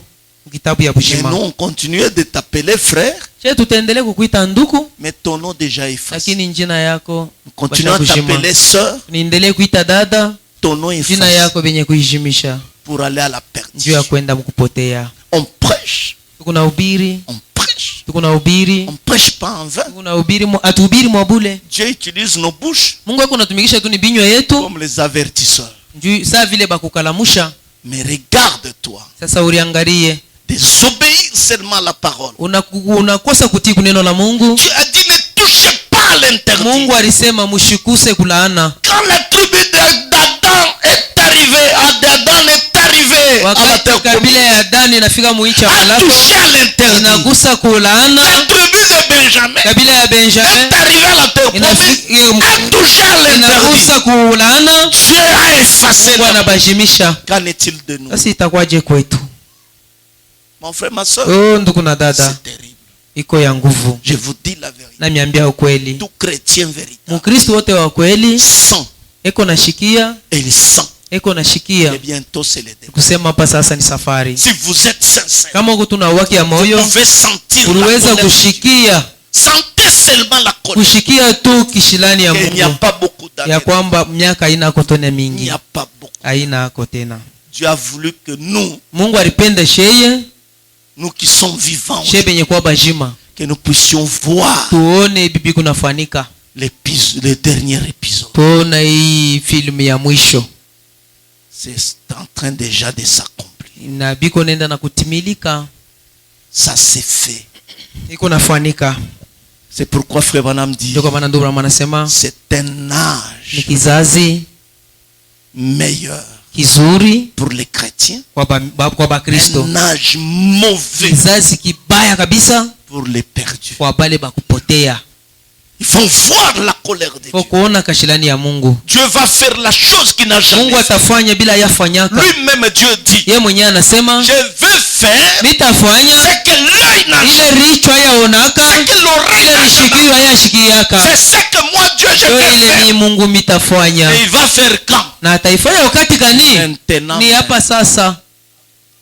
kitabu ya Et bujima. nous, on continue de t'appeler frère, Je tutaendelee kukuita nduku, mais ton nom déjà effacé. lakini njina yako Nous continuons à basha kujima. t'appeler sœur, Niendelee kuita dada, ton nom jina effacé yako benye kuijimisha pour aller à la juu ya perdition. kwenda mkupotea. On prêche, Tuko na ubiri, on prêche. tuko na ubiri, On prêche pas en vain. tuko na ubiri, atuhubiri mwa bule. Dieu utilise nos bouches Mungu ako natumikisha tu ni binywa yetu comme les avertisseurs. juu saa vile bakukalamusha. Mais regarde-toi, Sasa uriangalie, désobéir seulement à la parole. unakosa kutii kuneno la Mungu. Dieu a dit ne touchez pas à l'interdit. Mungu alisema mushikuse kulaana. Quand la tribu d'Adam est arrivée, Adam est arrivé à la Wakati terre kabila promise, ya Dani inafika muicha a malako, touché à l'interdit. inagusa kulaana. La tribu de Benjamin Kabila ya Benjamin est arrivée à la terre promise, a touché à l'interdit. inagusa kulaana. Dieu a effacé Mungu la... anabajimisha. Qu'en est-il de nous? Sasa itakuwaje kwetu? Mon frère, ma soeur, Oh ndugu na dada, c'est terrible. iko ya nguvu. Je vous dis la vérité. Namiambia ukweli, Tout chrétien véritable Mkristo wote wa kweli sent, eko nashikia, et il sent. eko nashikia Et bientôt, c'est le début. kusema hapa sasa ni safari. Si vous êtes sincère, Kama uko tuna uwaki ya vous moyo, pouvez sentir la uliweza colère de Dieu. kushikia, Sentez seulement la colère. kushikia tu kishilani ya Il n'y a Mungu pas beaucoup d'années. ya kwamba miaka haina ako tena Il n'y mingi, a pas beaucoup. haina ako tena. Dieu a voulu que nous, Mungu alipenda sheye nous qui sommes vivants, sheye benye kuwa bajima, que nous puissions voir tuone bibi kunafanika, le dernier épisode. tuona hii filmu ya mwisho C'est en train déjà de s'accomplir. na biko nenda na kutimilika, Ça s'est fait. iko nafanika. C'est pourquoi Frère Branham dit, Ndio kwa maana ndugu Branham anasema c'est un ni âge kizazi meilleur kizuri pour les chrétiens, kwa Bakristo, un âge mauvais kizazi kibaya kabisa pour les perdus. kwa bale bakupotea. Ils vont voir la colère de Kwa Dieu. kuona kashilani ya Mungu, Dieu va faire la chose qu'il n'a jamais Mungu fait. atafanya bila yafanyaka. Lui-même, Dieu dit, Yeye mwenyewe anasema je vais faire nitafanya ce que l'œil n'a ile jamais richo yaonaka, fait, que l'oreille ile n'a jamais rishikiwa yashikiaka, fait. C'est ce que moi, Dieu, je ndio vais ile ni faire. Mungu mitafanya. Et il va faire quand? Na ataifanya wakati gani? Maintenant. Ni hapa sasa.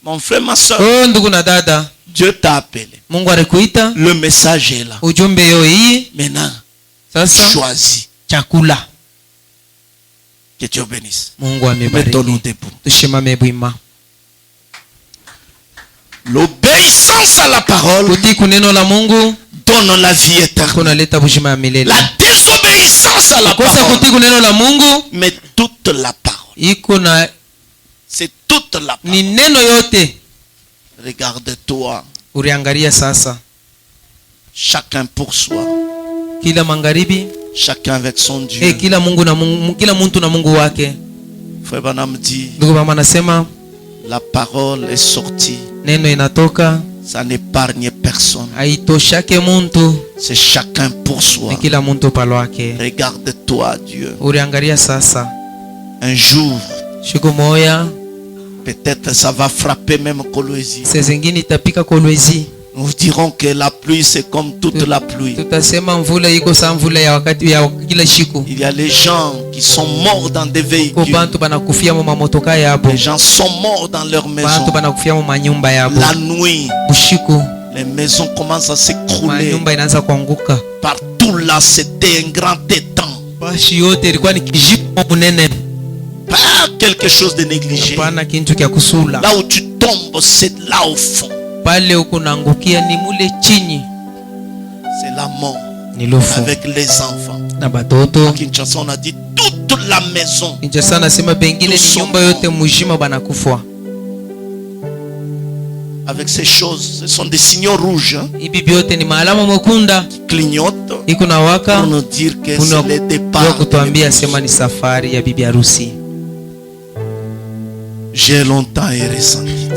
Mon frère, ma soeur, Oh ndugu na dada, Dieu t'a appelé. Mungu alikuita, Le message est là. ujumbe yo hii Maintenant, sasa. choisis. Chakula. Que Dieu bénisse. Mungu Mettons-nous amebariki. debout. Tushimame bwima. L'obéissance à la parole Kutii kuneno la Mungu donne la vie éternelle. kunaleta bujima ya milele. La désobéissance à la Kosa parole, kutii kuneno la Mungu mais toute la parole. iko na C'est toute la parole. ni neno yote. Regarde-toi, Uriangalia sasa. chacun pour soi, Kila magharibi, chacun avec son Dieu. kila Mungu na Mungu, kila mtu na Mungu wake. Frère Branham dit, Ndugu mama anasema la parole est sortie, neno inatoka ça n'épargne personne. haitoshake muntu, C'est chacun pour soi. ni kila muntu palo wake. Regarde-toi, Dieu. Uriangalia sasa. Un jour, Siku moya peut-être ça va frapper même Kolwezi. saa zingine itapika Kolwezi. Nous dirons que la pluie, c'est comme toute la pluie. Tutasema mvula iko saa mvula ya wakati ya kila siku. Il y a les gens qui sont morts dans des Ko véhicules. bantu banakufia mu mamotoka yabo. Les gens sont morts dans leur maison. Bantu banakufia mu manyumba yabo. La nuit, Bushiku les maisons commencent à s'écrouler. manyumba inaanza kuanguka. Partout là, c'était un grand étang. Bashi yote ilikuwa ni kijipo munene. Pas quelque chose de négligé. Hapana kintu kya kusula. Là où tu tombes, c'est là au fond. Pale uko naangukia ni mule chini. C'est la mort. Ni lofu. Avec les enfants. Na batoto. À Kinshasa, on a dit toute la maison. Kinshasa nasema bengine ni nyumba yote mujima banakufa. Avec ces choses, ce sont des signaux rouges hein, Ibi byote ni maalama mwekundu. qui clignotent Iko na waka. pour nous dire que Kuna c'est le départ. kutuambia sema ni safari ya bibi harusi. J'ai longtemps ressenti.